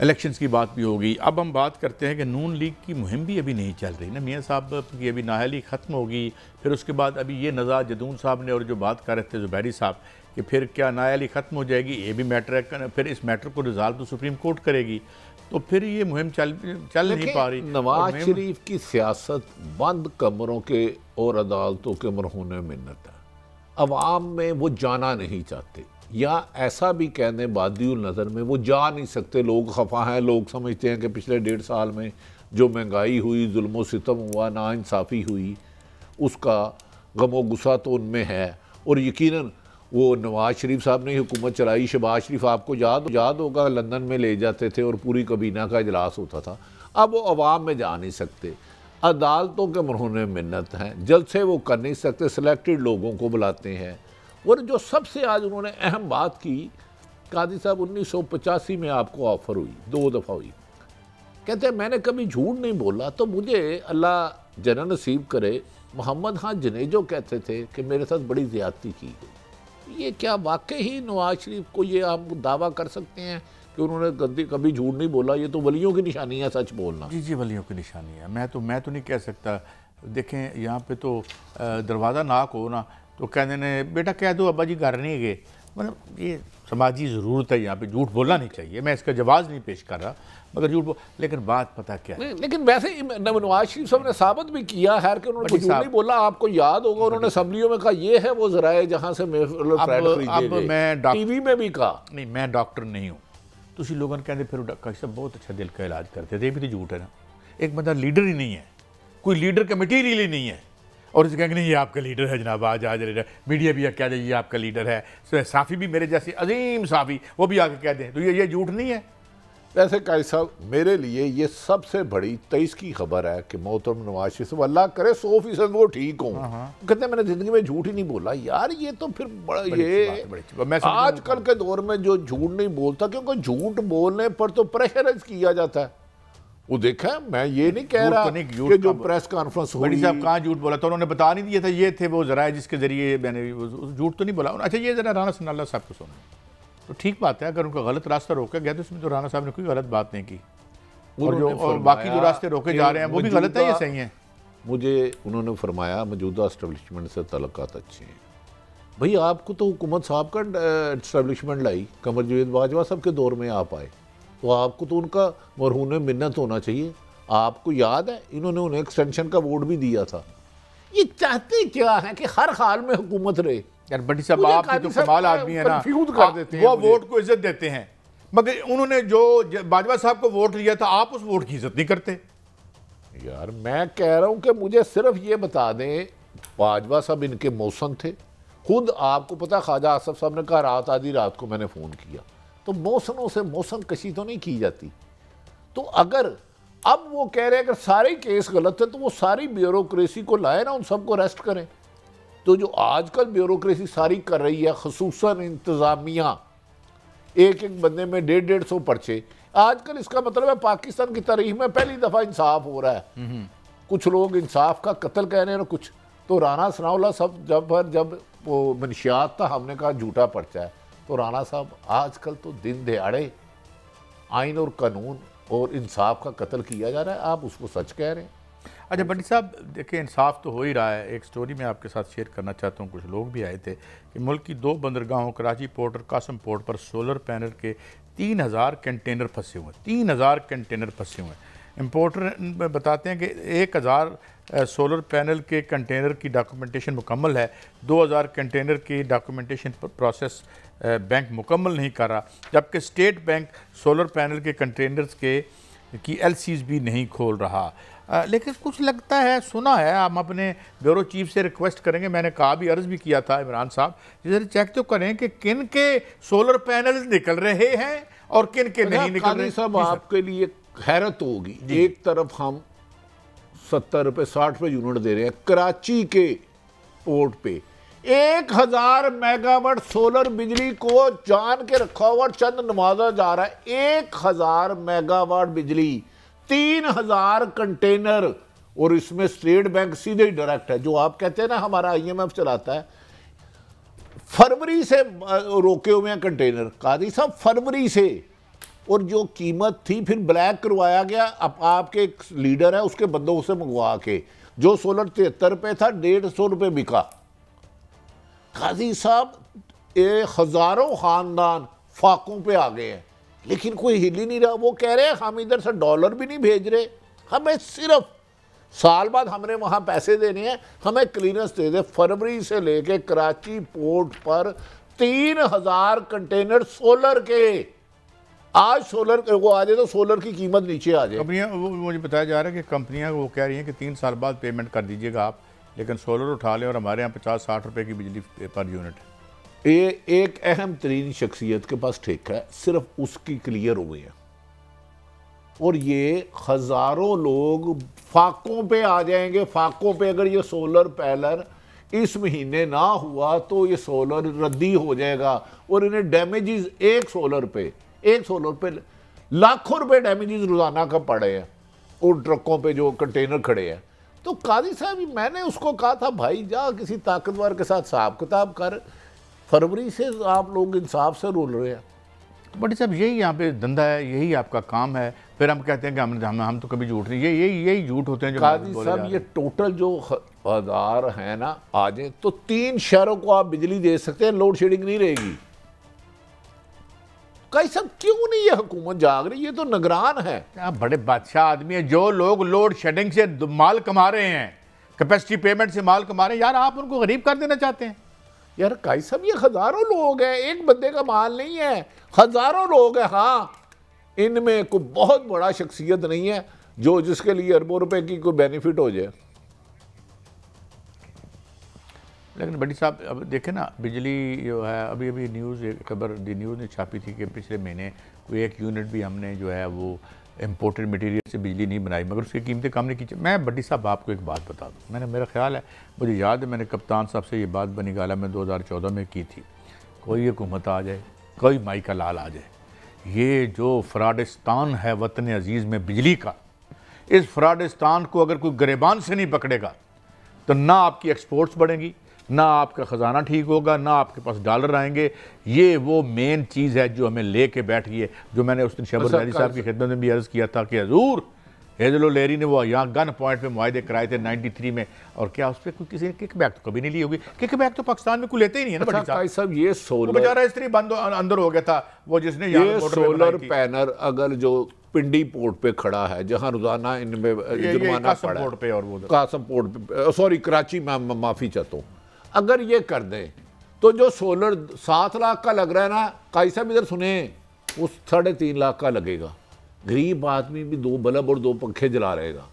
इलेक्शंस की बात भी हो गई। अब हम बात करते हैं कि नून लीग की मुहिम भी अभी नहीं चल रही ना मियाँ साहब की, अभी नाहली ख़त्म होगी, फिर उसके बाद अभी ये नज़ा जदून साहब ने और जो बात कर रहे थे जुबैरी साहब कि फिर क्या नाहली ख़त्म हो जाएगी, ये भी मैटर है, फिर इस मैटर को रिजॉल्व तो सुप्रीम कोर्ट करेगी, तो फिर ये मुहिम चल नहीं पा रही। नवाज शरीफ की सियासत बंद कमरों के और अदालतों के मरहून मिन्नत है, अवाम में वो जाना नहीं चाहते, या ऐसा भी कहने बादियुल नज़र में वो जा नहीं सकते। लोग खफा हैं, लोग समझते हैं कि पिछले 1.5 साल में जो महंगाई हुई, जुल्म सितम हुआ, नाइंसाफ़ी हुई, उसका गमो गुस्सा तो उनमें है। और यकीनन वो नवाज शरीफ साहब ने हुकूमत चलाई, शहबाज शरीफ आपको याद होगा लंदन में ले जाते थे और पूरी कबीना का इजलास होता था। अब वो अवाम में जा नहीं सकते, अदालतों के मरहूने मिन्नत हैं, जलसे वो कर नहीं सकते, सिलेक्टेड लोगों को बुलाते हैं। और जो सबसे आज उन्होंने अहम बात की, कादी साहब 1985 में आपको ऑफ़र हुई, 2 दफ़ा हुई, कहते हैं मैंने कभी झूठ नहीं बोला। तो मुझे अल्लाह जना नसीब करे, मोहम्मद खान जनेजो कहते थे कि मेरे साथ बड़ी ज़्यादती की गई। ये क्या वाकई ही नवाज शरीफ को ये आप दावा कर सकते हैं कि उन्होंने कभी झूठ नहीं बोला? ये तो वलियों की निशानी है सच बोलना। जी वलियों की निशानी है। मैं तो नहीं कह सकता। देखें यहाँ पे तो दरवाज़ा नाक हो ना तो कहने ने बेटा कह दो अब्बा जी घर नहीं गए। मतलब ये समाजी ज़रूरत है, यहाँ पे झूठ बोलना नहीं चाहिए। मैं इसका जवाब नहीं पेश कर रहा, मगर लेकिन बात पता क्या है। लेकिन वैसे नवाज शरीफ साहब ने साबित भी किया है कि उन्होंने झूठ नहीं बोला। आपको याद होगा उन्होंने असम्बलियों में कहा ये है वो ज़राए जहाँ से मैं टीवी में भी कहा। नहीं, मैं डॉक्टर नहीं हूँ। तो उसी लोगों ने कहते फिर डॉक्टर साहब बहुत अच्छा दिल का इलाज करते थे। ये भी तो झूठ है ना। एक बंदा लीडर ही नहीं है, कोई लीडर का मटीरियल ही नहीं है, और इसे कहेंगे नहीं ये आपका लीडर है जनाब, आज लीडर। मीडिया भी कह दे ये आपका लीडर है। साफ़ी भी मेरे जैसे अजीम साफ़ी वो भी आके कह दें, तो ये झूठ नहीं है। वैसे काजी साहब मेरे लिए ये सबसे बड़ी 23 की खबर है कि मोहतरम नवाज शरीफ अल्लाह करे 100% वो ठीक हों। कहते हैं मैंने ज़िंदगी में झूठ ही नहीं बोला। यार ये तो फिर बड़ा ये आजकल के दौर में जो झूठ नहीं बोलता, क्योंकि झूठ बोलने पर तो प्रेशराइज किया जाता है। वो देखा, मैं ये नहीं कह रहा कि जो प्रेस कॉन्फ्रेंस हुई, बड़ी साहब कहाँ झूठ बोला था, उन्होंने बता नहीं दिया था ये थे वो ज़राए जिसके ज़रिए मैंने झूठ तो नहीं बोला। अच्छा ये ज़रा राना सनाउल्लाह साहब को सुनो तो ठीक बात है। अगर उनका गलत रास्ता रोका गया तो इसमें तो राना साहब ने कोई गलत बात नहीं की, और बाकी जो रास्ते रोके जा रहे हैं वो भी गलत है, ये सही है। मुझे उन्होंने फरमाया मौजूदा एस्टेब्लिशमेंट से तल्लुकात अच्छे हैं। भाई आपको तो हुकूमत साहब का एस्टेब्लिशमेंट लाई, कमर जावेद बाजवा साहब के दौर में आप आए, तो आपको तो उनका मरहून मिन्नत होना चाहिए। आपको याद है इन्होंने उन्हें एक्सटेंशन का वोट भी दिया था। ये चाहते क्या है कि हर हाल में हुकूमत रहे। यार बड़ी साहब आप तो कमाल आदमी है ना, कर देते हैं वो वोट को इज्जत देते हैं, मगर उन्होंने जो बाजवा साहब को वोट लिया था आप उस वोट की इज्जत नहीं करते। यार मैं कह रहा हूं कि मुझे सिर्फ ये बता दें, बाजवा साहब इनके मौसम थे। खुद आपको पता ख्वाजा आसफ साहब ने कहा रात आधी रात को मैंने फ़ोन किया, तो मौसमों से मौसम कशी तो नहीं की जाती। तो अगर अब वो कह रहे हैं अगर सारे केस गलत है तो वो सारी ब्यूरोक्रेसी को लाए ना, उन सबको अरेस्ट करें। तो जो आजकल ब्यूरोक्रेसी सारी कर रही है, खसूसन इंतज़ामिया, एक एक बंदे में 150-150 पर्चे। आजकल इसका मतलब है पाकिस्तान की तारीख में पहली दफ़ा इंसाफ हो रहा है। कुछ लोग इंसाफ का कत्ल कह रहे हैं, कुछ तो राना सनाउल्लाह सब जब वो मनशियात था हमने कहा झूठा पर्चा है, तो राना साहब आजकल तो दिन दिहाड़े आइन और कानून और इंसाफ का कत्ल किया जा रहा है, आप उसको सच कह रहे हैं। अच्छा बंटी साहब देखिए इंसाफ तो हो ही रहा है। एक स्टोरी मैं आपके साथ शेयर करना चाहता हूँ। कुछ लोग भी आए थे कि मुल्क की 2 बंदरगाहों कराची पोर्ट और कासम पोर्ट पर सोलर पैनल के 3000 कंटेनर फंसे हुए हैं। 3000 कंटेनर फंसे हुए हैं। इम्पोर्टर बताते हैं कि 1000 सोलर पैनल के कंटेनर की डॉक्यूमेंटेशन मुकम्मल है, 2000 कंटेनर की डॉक्यूमेंटेशन प्रोसेस बैंक मुकम्मल नहीं कर रहा, जबकि स्टेट बैंक सोलर पैनल के कंटेनर्स की LCs भी नहीं खोल रहा। लेकिन कुछ लगता है, सुना है, हम अपने ब्यूरो चीफ से रिक्वेस्ट करेंगे, मैंने कहा भी अर्ज़ भी किया था इमरान साहब जिसे चेक तो करें कि किन के सोलर पैनल निकल रहे हैं और किन के नहीं निकल रहे। साहब आपके लिए हैरत होगी, एक तरफ हम 70 रुपये 60 रुपये यूनिट दे रहे हैं कराची के पोर्ट पे, 1000 मेगावाट सोलर बिजली को जान के रखा हुआ और चंद नवाजा जा रहा है। 1000 मेगावाट बिजली, 3000 कंटेनर, और इसमें स्टेट बैंक सीधे ही डायरेक्ट है। जो आप कहते हैं ना हमारा IMF चलाता है, फरवरी से रोके हुए हैं कंटेनर कादी साहब, फरवरी से। और जो कीमत थी फिर ब्लैक करवाया गया। अब आपके एक लीडर है उसके बंदों से मंगवा के, जो सोलर 73 रुपये था 150 रुपये बिका। काजी साहब हजारों खानदान फाकों पे आ गए हैं, लेकिन कोई हिल ही नहीं रहा। वो कह रहे हैं हम इधर से डॉलर भी नहीं भेज रहे, हमें सिर्फ साल बाद हमने वहाँ पैसे देने हैं, हमें क्लीयरेंस दे दे। फरवरी से लेके कराची पोर्ट पर 3000 कंटेनर सोलर के आज सोलर को आ जाए तो सोलर की कीमत नीचे आ जाए। कंपनियाँ, वो मुझे बताया जा रहा है कि कंपनियाँ वो कह रही हैं कि 3 साल बाद पेमेंट कर दीजिएगा आप, लेकिन सोलर उठा लें और हमारे यहाँ 50-60 रुपए की बिजली पर यूनिट है। ये एक अहम तरीन शख्सियत के पास ठेका है, सिर्फ उसकी क्लियर हुई है, और ये हज़ारों लोग फाकों पे आ जाएंगे। फाकों पे अगर ये सोलर पैनल इस महीने ना हुआ तो ये सोलर रद्दी हो जाएगा, और इन्हें डैमेजेस एक सोलर पे लाखों रुपए डैमेजेस रोजाना का पड़े हैं, और ट्रकों पे जो कंटेनर खड़े हैं। तो काजी साहब, मैंने उसको कहा था भाई जा किसी ताकतवर के साथ हिसाब किताब कर, फरवरी से आप लोग इंसाफ से रोल रहे हैं। बट साहब यही यहाँ पे धंधा है, यही आपका काम है, फिर हम कहते हैं कि हम तो कभी झूठ नहीं, यही झूठ होते हैं जो काजी साहब। ये टोटल जो 1000 है ना आ जाए तो 3 शहरों को आप बिजली दे सकते हैं, लोड शेडिंग नहीं रहेगी। कई सब क्यों नहीं ये हुकूमत जाग रही? ये तो निगरान है। आप बड़े बादशाह आदमी हैं, जो लोग लोड शेडिंग से माल कमा रहे हैं, कैपेसिटी पेमेंट से माल कमा रहे हैं, यार आप उनको गरीब कर देना चाहते हैं। यार काई साहब, ये हजारों लोग हैं, एक बंदे का माल नहीं है, हजारों लोग हैं। हाँ, इनमें कोई बहुत बड़ा शख्सियत नहीं है जो जिसके लिए अरबों रुपए की कोई बेनिफिट हो जाए। लेकिन बड़ी साहब अब देखें ना, बिजली जो है अभी न्यूज़, एक खबर दी न्यूज़ ने छापी थी कि पिछले महीने कोई 1 यूनिट भी हमने जो है वो इम्पोर्टेड मटेरियल से बिजली नहीं बनाई, मगर उसकी कीमतें कम नहीं की। मैं बड़ी साहब आपको एक बात बता दूँ, मेरा ख्याल है, मुझे याद है मैंने कप्तान साहब से ये बात बनी गाला में 2014 में की थी, कोई हुकूमत आ जाए, कोई माई का लाल आ जाए, ये जो फ्राडिस्तान है वतन अजीज़ में बिजली का, इस फ्राडिस्तान को अगर कोई गरेबान से नहीं पकड़ेगा तो ना आपकी एक्सपोर्ट्स बढ़ेंगी, ना आपका ख़जाना ठीक होगा, ना आपके पास डॉलर आएंगे। ये वो मेन चीज़ है जो हमें ले के बैठ गई है, जो मैंने उस दिन शहबाज लहरी साहब की खिदमत में भी अर्ज़ किया था कि हजूर हेजलो लेरी ने वो यहाँ गन पॉइंट पे मुआहदे कराए थे 93 में, और क्या उस पर कोई किसी ने किक बैक तो कभी नहीं ली होगी। किक बैक तो पाकिस्तान में कोई लेते ही नहीं है ना। भाई साहब, ये सोलर बेचारा स्त्री बंद अंदर हो गया था, वो जिसने ये सोलर पैनल अगर जो पिंडी पोर्ट पे खड़ा है, जहाँ रोजाना इनमें जुर्माना पड़ा है, और वो कासम पोर्ट पे, सॉरी कराची में, माफ़ी चाहता हूँ, अगर ये कर दें तो जो सोलर 7 लाख का लग रहा है ना, काई साहब इधर सुने, उस 3.5 लाख का लगेगा। गरीब आदमी भी 2 बल्ब और 2 पंखे जला रहेगा।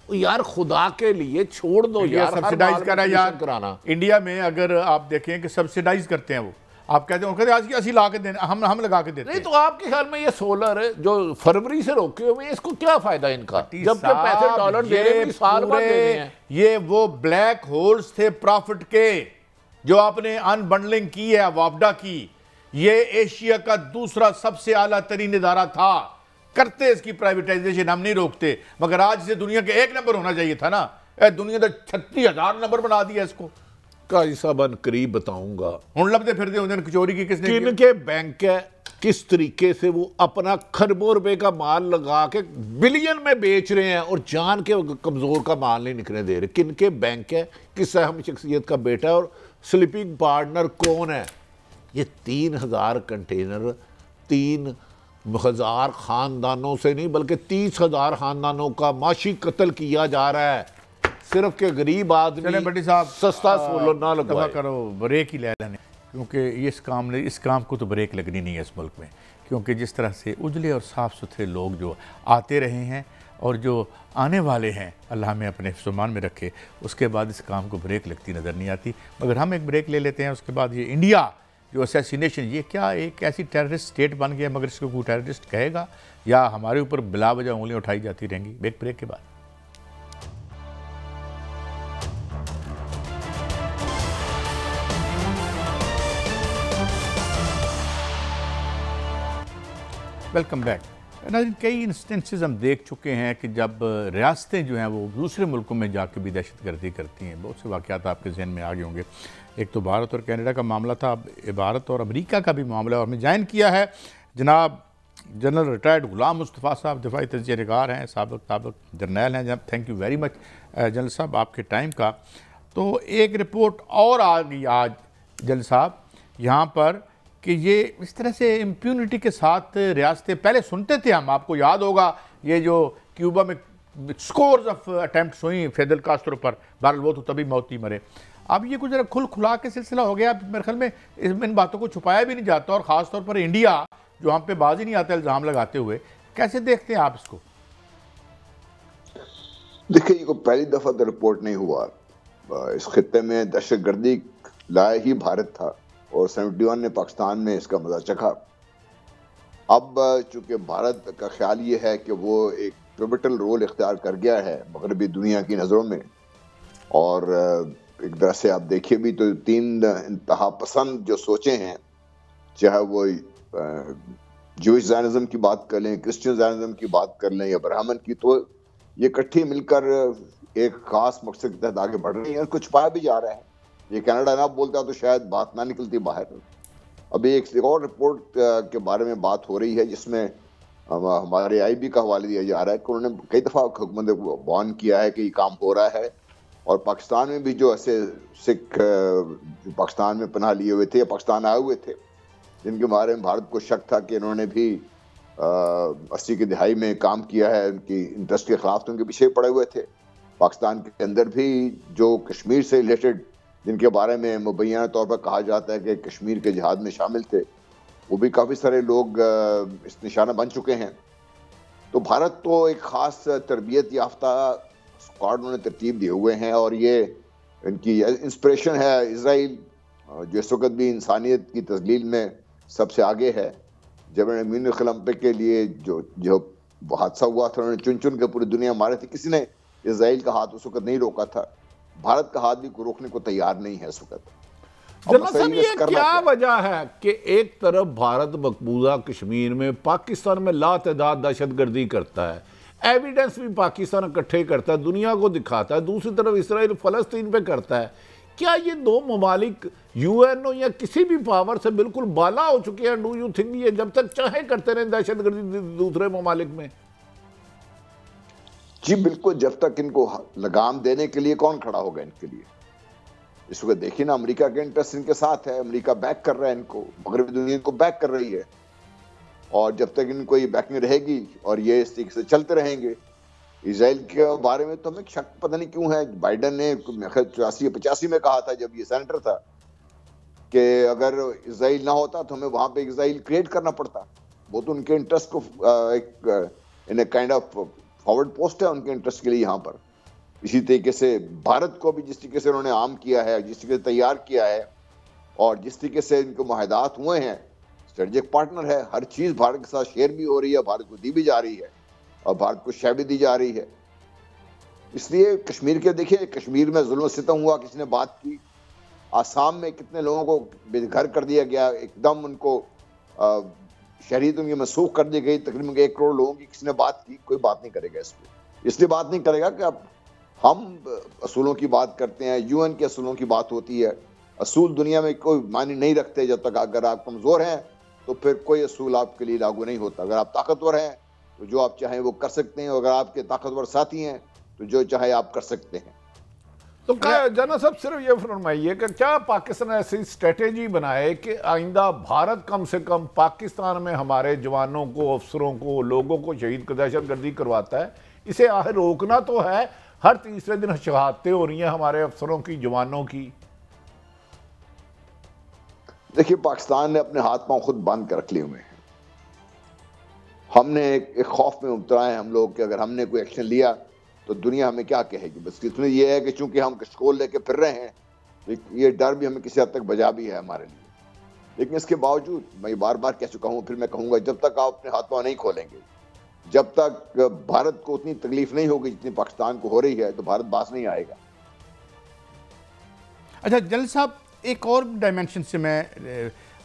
यार खुदा के लिए छोड़ दो यार, सब्सिडाइज करा यार कराना। इंडिया में अगर आप देखें कि सब्सिडाइज करते हैं, वो आप कहते हैं आज की 80 लाख देने, हम लगा के देते नहीं। तो आपके ख्याल में ये सोलर जो फरवरी से रोके हुए हैं, इसको क्या फायदा इनका, जबकि पैसे डॉलर दे रहे हैं, साल बाद दे रहे हैं। ये वो ब्लैक होल्स थे प्रॉफिट के, जो आपने अनबंडलिंग की है वापडा की। ये एशिया का दूसरा सबसे आला तरीन इदारा था, करते इसकी प्राइवेटाइजेशन, हम नहीं रोकते, मगर आज से दुनिया के 1 नंबर होना चाहिए था ना। दुनिया का 36,000 नंबर बना दिया इसको। काजी साहब करीब बताऊंगा, हुण लभदे फिरदे उन्हें चोरी की किसने, किनके बैंक है, किस तरीके से वो अपना खरबों रुपए का माल लगा के बिलियन में बेच रहे हैं, और जान के कमजोर का माल नहीं निकलने दे रहे। किनके बैंक है, किस अहम शख्सियत का बेटा है, और स्लीपिंग पार्टनर कौन है। ये 3000 कंटेनर 3000 खानदानों से नहीं बल्कि 30,000 खानदानों का माशी कत्ल किया जा रहा है, सिर्फ के गरीब आदमी बड़ी साहब सस्ता सोलर ना लगवाए। करो, ब्रेक ही ले लेने, क्योंकि इस काम को तो ब्रेक लगनी नहीं है इस मुल्क में, क्योंकि जिस तरह से उजले और साफ़ सुथरे लोग जो आते रहे हैं और जो आने वाले हैं, अल्लाह में अपने हिफ्ज़-ओ-मान में रखे, उसके बाद इस काम को ब्रेक लगती नज़र नहीं आती। मगर हम एक ब्रेक ले लेते हैं, उसके बाद ये इंडिया जो असैसिनेशन, ये क्या एक ऐसी टेररिस्ट स्टेट बन गया, मगर इसको कोई टेररिस्ट कहेगा, या हमारे ऊपर बिला वजह उंगलियाँ उठाई जाती रहेंगी। ब्रेक के बाद वेलकम बैक। नाज़रीन, कई इंस्टेंसेस हम देख चुके हैं कि जब रियासतें जो हैं वो दूसरे मुल्कों में जाके भी दहशतगर्दी करती हैं। बहुत से वाक़यात आपके जहन में आ गए होंगे। एक तो भारत और कनाडा का मामला था, अब भारत और अमेरिका का भी मामला है, और हमें ज्वाइन किया है जनाब जनरल रिटायर्ड गुलाम मुस्तफ़ा साहब, दिफाई तजज़ियाकार हैं, साबिक़ जर्नैल हैं। जनाब thank you very much general साहब आपके टाइम का। तो एक रिपोर्ट और आ गई आज जनरल साहब यहाँ पर कि ये इस तरह से इम्प्यूनिटी के साथ रियासतें, पहले सुनते थे हम, आपको याद होगा ये जो क्यूबा में स्कोर्स ऑफ अटैम्प्ट्स हुई फिदेल कास्ट्रो पर, बहरहाल वो तो तभी मौत ही मरे। अब ये कुछ खुला के सिलसिला हो गया, मेरे ख्याल में इन बातों को छुपाया भी नहीं जाता, और ख़ास तौर पर इंडिया जो हम पे बाज ही नहीं आता इल्ज़ाम लगाते हुए। कैसे देखते हैं आप इसको? देखिए, ये पहली दफा तो रिपोर्ट नहीं हुआ। इस खित्ते में दहशतगर्दी लाया ही भारत था और 71 ने पाकिस्तान में इसका मजा चखा। अब चूंकि भारत का ख्याल ये है कि वो एक पिवटल रोल इख्तियार कर गया है मगरबी दुनिया की नज़रों में, और एक तरह से आप देखिए भी तो 3 इंतहा पसंद जो सोचे हैं, चाहे वो जूइश ज़ायनिज़्म की बात कर लें, क्रिश्चियन ज़ायनिज़्म की बात कर लें या ब्राह्मण की, तो ये इकट्ठी मिलकर एक खास मकसद के तहत आगे बढ़ रही है। कुछ पाया भी जा रहा है। ये कनाडा ना बोलता तो शायद बात ना निकलती बाहर। अभी एक और रिपोर्ट के बारे में बात हो रही है जिसमें हमारे आईबी का हवाला दिया जा रहा है कि उन्होंने कई दफ़ा हुकूमत को वार्न किया है कि ये काम हो रहा है, और पाकिस्तान में भी जो ऐसे सिख जो पाकिस्तान में पनाह लिए हुए थे या पाकिस्तान आए हुए थे, जिनके बारे में भारत को शक था कि इन्होंने भी 80 की दहाई में काम किया है, उनकी इंटरेस्ट के खिलाफ तो उनके पीछे पड़े हुए थे। पाकिस्तान के अंदर भी जो कश्मीर से रिलेटेड जिनके बारे में मुबैना तौर पर कहा जाता है कि कश्मीर के जिहाद में शामिल थे, वो भी काफ़ी सारे लोग इस निशाना बन चुके हैं। तो भारत तो एक ख़ास तरबियत याफ्ता स्क्वाड उन्होंने तरतीब दिए हुए हैं, और ये इनकी इंस्पिरेशन है इसराइल, जो इस वक्त भी इंसानियत की तजलील में सबसे आगे है। जब उन्होंने म्यूनिख ओलंपिक के लिए जो हादसा हुआ था, उन्होंने चुन चुन के पूरी दुनिया मारे थे, किसी ने इसराइल का हाथ उस वक्त नहीं रोका था। भारत का हाथ भी को रोकने को तैयार नहीं है इस वक्त। जनरल साहब, ये क्या वजह है कि एक तरफ भारत मकबूजा कश्मीर में पाकिस्तान में लातदाद दहशतगर्दी करता है, एविडेंस भी पाकिस्तान इकट्ठे करता है, दुनिया को दिखाता है, दूसरी तरफ इसराइल फलस्तीन पे करता है। क्या ये 2 ममालिक यूएनओ या किसी भी पावर से बिल्कुल बाला हो चुके हैं? डू यू थिंक ये जब तक चाहे करते रहे दहशतगर्दी दूसरे ममालिक में? जी बिल्कुल, जब तक इनको लगाम देने के लिए कौन खड़ा होगा इनके लिए? इस वक्त देखिए ना, अमेरिका के इंटरेस्ट इनके साथ है, अमेरिका बैक कर रहा है इनको, मगरबी दुनिया इनको बैक कर रही है, और जब तक इनको ये बैकिंग रहेगी और ये इस तरीके से चलते रहेंगे। इसराइल के बारे में तो हमें शक पता नहीं क्यों है। बाइडन ने 84 या 85 में कहा था, जब ये सेनेटर था, कि अगर इसराइल ना होता तो हमें वहां पे इसराइल क्रिएट करना पड़ता। वो तो उनके इंटरेस्ट को एक in kind of forward post है उनके इंटरेस्ट के लिए यहाँ पर। इसी तरीके से भारत को भी जिस तरीके से उन्होंने आम किया है, जिस तरीके से तैयार किया है, और जिस तरीके से इनके मुआहदात हुए हैं, स्ट्रेटेजिक पार्टनर है, हर चीज़ भारत के साथ शेयर भी हो रही है, भारत को दी भी जा रही है और भारत को शय भी दी जा रही है। इसलिए कश्मीर के देखिए, कश्मीर में जुल्म सितम हुआ, किसी ने बात की। आसाम में कितने लोगों को बेघर कर दिया गया, एकदम उनको शहरियत उनकी मनसूख कर दी गई। तकरीबन 1 करोड़ लोगों की किसी ने बात की? कोई बात नहीं करेगा इस पर। इसलिए बात नहीं करेगा कि अब हम असूलों की बात करते हैं, यूएन के असूलों की बात होती है। असूल दुनिया में कोई मायने नहीं रखते जब तक अगर आप कमज़ोर हैं तो फिर कोई असूल आपके लिए लागू नहीं होता। अगर आप ताकतवर हैं तो जो आप चाहें वो कर सकते हैं, अगर आपके ताकतवर साथी हैं तो जो चाहे आप कर सकते हैं। तो क्या जनरल साहब सिर्फ ये फरमाइए कि क्या पाकिस्तान ऐसी स्ट्रेटेजी बनाए कि आइंदा भारत कम से कम पाकिस्तान में हमारे जवानों को, अफसरों को, लोगों को शहीद दहशतगर्दी करवाता है? इसे आखिर रोकना तो है। हर तीसरे दिन शहादतें हो रही हैं हमारे अफसरों की, जवानों की। देखिए, पाकिस्तान ने अपने हाथ पांव खुद बांध कर रख लिए हुए हैं। हमने एक खौफ में उतरा है हम लोग कि अगर हमने कोई एक्शन लिया तो दुनिया हमें क्या कहेगी। बस इसमें यह है कि चूंकि हम कशकोल लेके फिर रहे हैं, तो ये डर भी हमें किसी हद तक बजा भी है हमारे लिए। लेकिन इसके बावजूद मैं बार बार कह चुका हूँ, फिर मैं कहूँगा, जब तक आप अपने हाथ पांव नहीं खोलेंगे, जब तक भारत को उतनी तकलीफ नहीं होगी जितनी पाकिस्तान को हो रही है, तो भारत बास नहीं आएगा। अच्छा जनरल साहब, एक और डायमेंशन से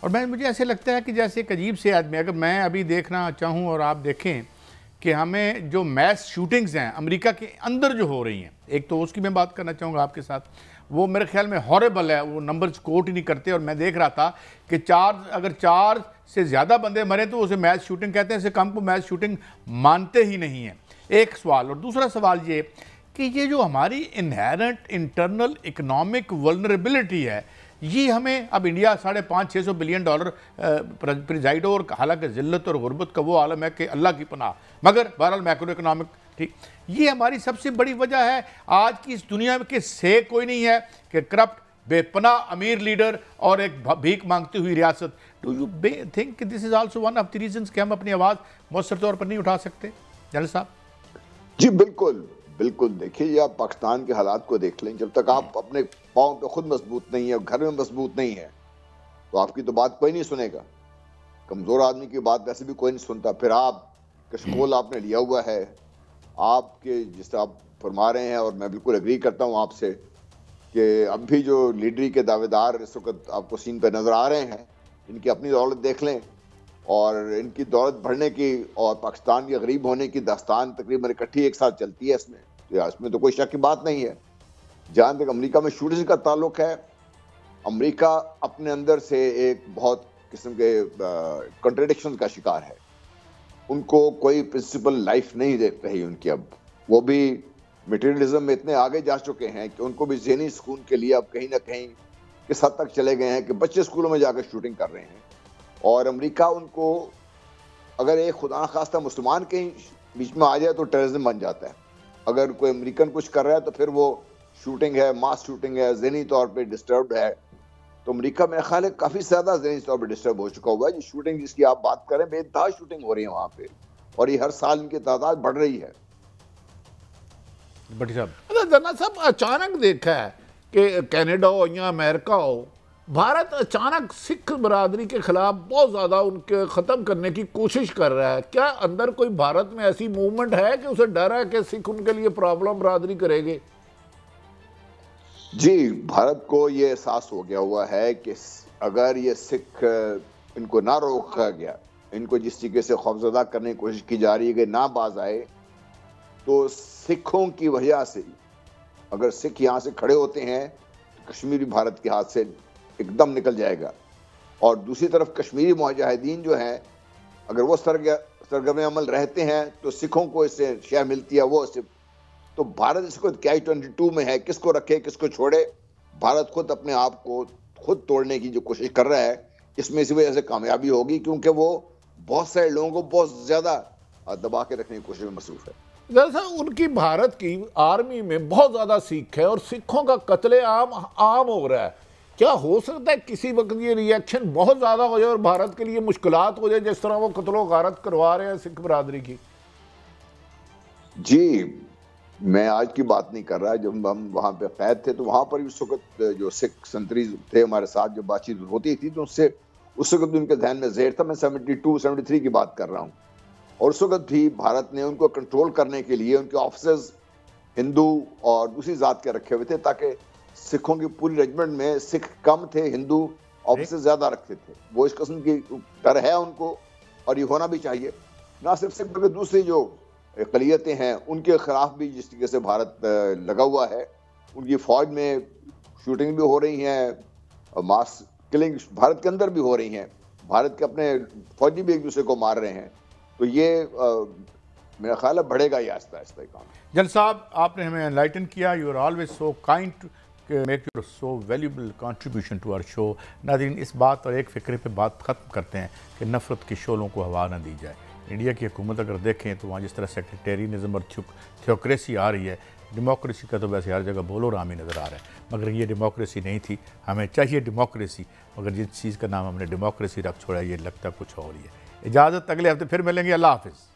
मुझे ऐसे लगता है कि जैसे एक अजीब से आदमी, अगर मैं अभी देखना चाहूँ और आप देखें कि हमें जो मैस शूटिंग्स हैं अमेरिका के अंदर जो हो रही हैं, एक तो उसकी मैं बात करना चाहूँगा आपके साथ, वो मेरे ख्याल में हॉरेबल है, वो नंबर्स कोट ही नहीं करते। और मैं देख रहा था कि अगर 4 से ज़्यादा बंदे मरे तो उसे मैस शूटिंग कहते हैं, इससे कम को मैस शूटिंग मानते ही नहीं हैं। एक सवाल। और दूसरा सवाल ये कि ये जो हमारी इनहेरेंट इंटरनल इकोनॉमिक वल्नरेबिलिटी है, ये हमें अब इंडिया $500-600 बिलियन प्रिजाइड, और हालांकि ज़िल्लत और गुर्बत का वो आलम है कि अल्लाह की पनाह, मगर बहरहाल मैक्रो इकोनॉमिक, ठीक, ये हमारी सबसे बड़ी वजह है आज की इस दुनिया में कि से कोई नहीं है कि करप्ट बेपनाह अमीर लीडर और एक भीख मांगती हुई रियासत। Do you think this is also one of the reasons कि हम अपनी आवाज़ मौसर तौर पर नहीं उठा सकते? जनरल साहब जी बिल्कुल बिल्कुल, देखिए ये आप पाकिस्तान के हालात को देख लें, जब तक आप अपने पाँव पे खुद मजबूत नहीं है, घर में मजबूत नहीं है, तो आपकी तो बात कोई नहीं सुनेगा। कमज़ोर आदमी की बात वैसे भी कोई नहीं सुनता। फिर आप कशकोल आपने लिया हुआ है, आपके जिस तरह आप फरमा रहे हैं, और मैं बिल्कुल एग्री करता हूँ आपसे कि अब भी जो लीडरी के दावेदार इस वक्त आपको सीन पर नज़र आ रहे हैं, इनकी अपनी दौलत देख लें और इनकी दौलत बढ़ने की और पाकिस्तान के गरीब होने की दास्तान तकरीबन इकट्ठी एक साथ चलती है। इसमें तो कोई शक की बात नहीं है। जहाँ तक अमेरिका में शूटिंग का ताल्लुक है, अमेरिका अपने अंदर से एक बहुत किस्म के कॉन्ट्रडिक्शन का शिकार है। उनको कोई प्रिंसिपल लाइफ नहीं देख रही उनकी। अब वो भी मटेरियलिज्म में इतने आगे जा चुके हैं कि उनको भी ज़हनी सुकून के लिए अब कहीं ना कहीं किस हद तक चले गए हैं कि बच्चे स्कूलों में जाकर शूटिंग कर रहे हैं। और अमेरिका उनको, अगर एक खुदा न खास्ता मुसलमान कहीं बीच में आ जाए तो टेररिज्म बन जाता है। अगर कोई अमेरिकन कुछ कर रहा है तो फिर वो शूटिंग है, मास शूटिंग है, ज़हनी तौर पे डिस्टर्ब्ड है। तो अमेरिका मेरा ख्याल है काफ़ी ज़्यादा ज़हनी तौर पे डिस्टर्ब हो चुका हुआ है। जो शूटिंग जिसकी आप बात करें, बेइंतहा शूटिंग हो रही है वहाँ पे, और ये हर साल इनकी तादाद बढ़ रही है। भट्टी साहब, जना साहब, अचानक देखा है कि कनाडा हो या अमेरिका हो, भारत अचानक सिख बरादरी के खिलाफ बहुत ज़्यादा उनके ख़त्म करने की कोशिश कर रहा है। क्या अंदर कोई भारत में ऐसी मूवमेंट है कि उसे डर है कि सिख उनके लिए प्रॉब्लम बरादरी करेंगे? जी, भारत को ये एहसास हो गया हुआ है कि अगर ये सिख इनको ना रोका गया, इनको जिस तरीके से खौफजदा करने की कोशिश की जा रही है कि ना बाज आए, तो सिखों की वजह से अगर सिख यहाँ से खड़े होते हैं तो कश्मीर भी भारत के हाथ से एकदम निकल जाएगा। और दूसरी तरफ कश्मीरी मुजाहिदीन जो हैं, अगर वो सरगर्म अमल रहते हैं तो सिखों को इससे शय मिलती है। वो इससे, तो भारत इसको Catch-22 में है, किसको रखे किसको छोड़े। भारत खुद अपने आप को खुद तोड़ने की जो कोशिश कर रहा है, इसमें इसी वजह से कामयाबी होगी, क्योंकि वो बहुत सारे लोगों को बहुत ज़्यादा दबा के रखने की कोशिश में मसरूफ़ है। दरअसल उनकी भारत की आर्मी में बहुत ज़्यादा सिख है और सिखों का कत्लेआम आम हो रहा है। क्या हो सकता है किसी वक्त ये रिएक्शन बहुत ज़्यादा हो जाए और भारत के लिए मुश्किलात हो जाए, जिस तरह वो कत्लो गारत करवा रहे हैं सिख बरादरी की? जी, मैं आज की बात नहीं कर रहा। जब हम वहाँ पे कैद थे तो वहाँ पर उस वक्त जो सिख संतरी थे हमारे साथ, जो बातचीत होती थी तो उससे उस वक्त भी उनके ध्यान में ज़हर था। मैं 72-73 की बात कर रहा हूँ। और उस वक्त भी भारत ने उनको कंट्रोल करने के लिए उनके ऑफिसर्स हिंदू और दूसरी जात के रखे हुए थे, ताकि सिखों की पूरी रेजिमेंट में सिख कम थे, हिंदू ऑफिसर्स ज़्यादा रखते थे। वो इस किस्म की डर है उनको, और ये होना भी चाहिए। ना सिर्फ सिख बल्कि दूसरी जो अक़लियतें हैं उनके खिलाफ भी जिस तरीके से भारत लगा हुआ है। उनकी फ़ौज में शूटिंग भी हो रही हैं, मास किलिंग भारत के अंदर भी हो रही हैं। भारत के अपने फौजी भी एक दूसरे को मार रहे हैं। तो ये मेरा ख्याल है बढ़ेगा ये आहिस्ता आहिस्ता काम। जन साहब, आपने हमें एनलाइटन किया। You are always so kind to make your so valuable contribution to our show. नाज़रीन, इस बात और एक फ़िक्रे पे बात ख़त्म करते हैं कि नफ़रत की शोलों को हवा न दी जाए। इंडिया की हुकूमत अगर देखें तो वहाँ जिस तरह सेक्रेटेरियनिज़म और थियोक्रेसी आ रही है, डेमोक्रेसी का तो वैसे हर जगह बोलो राम ही नज़र आ रहा है, मगर ये डेमोक्रेसी नहीं थी। हमें चाहिए डेमोक्रेसी, मगर जिस चीज़ का नाम हमने डेमोक्रेसी रख छोड़ा, ये लगता कुछ और ही है। इजाज़त, अगले हफ्ते फिर मिलेंगे। अल्लाह हाफ़िज़।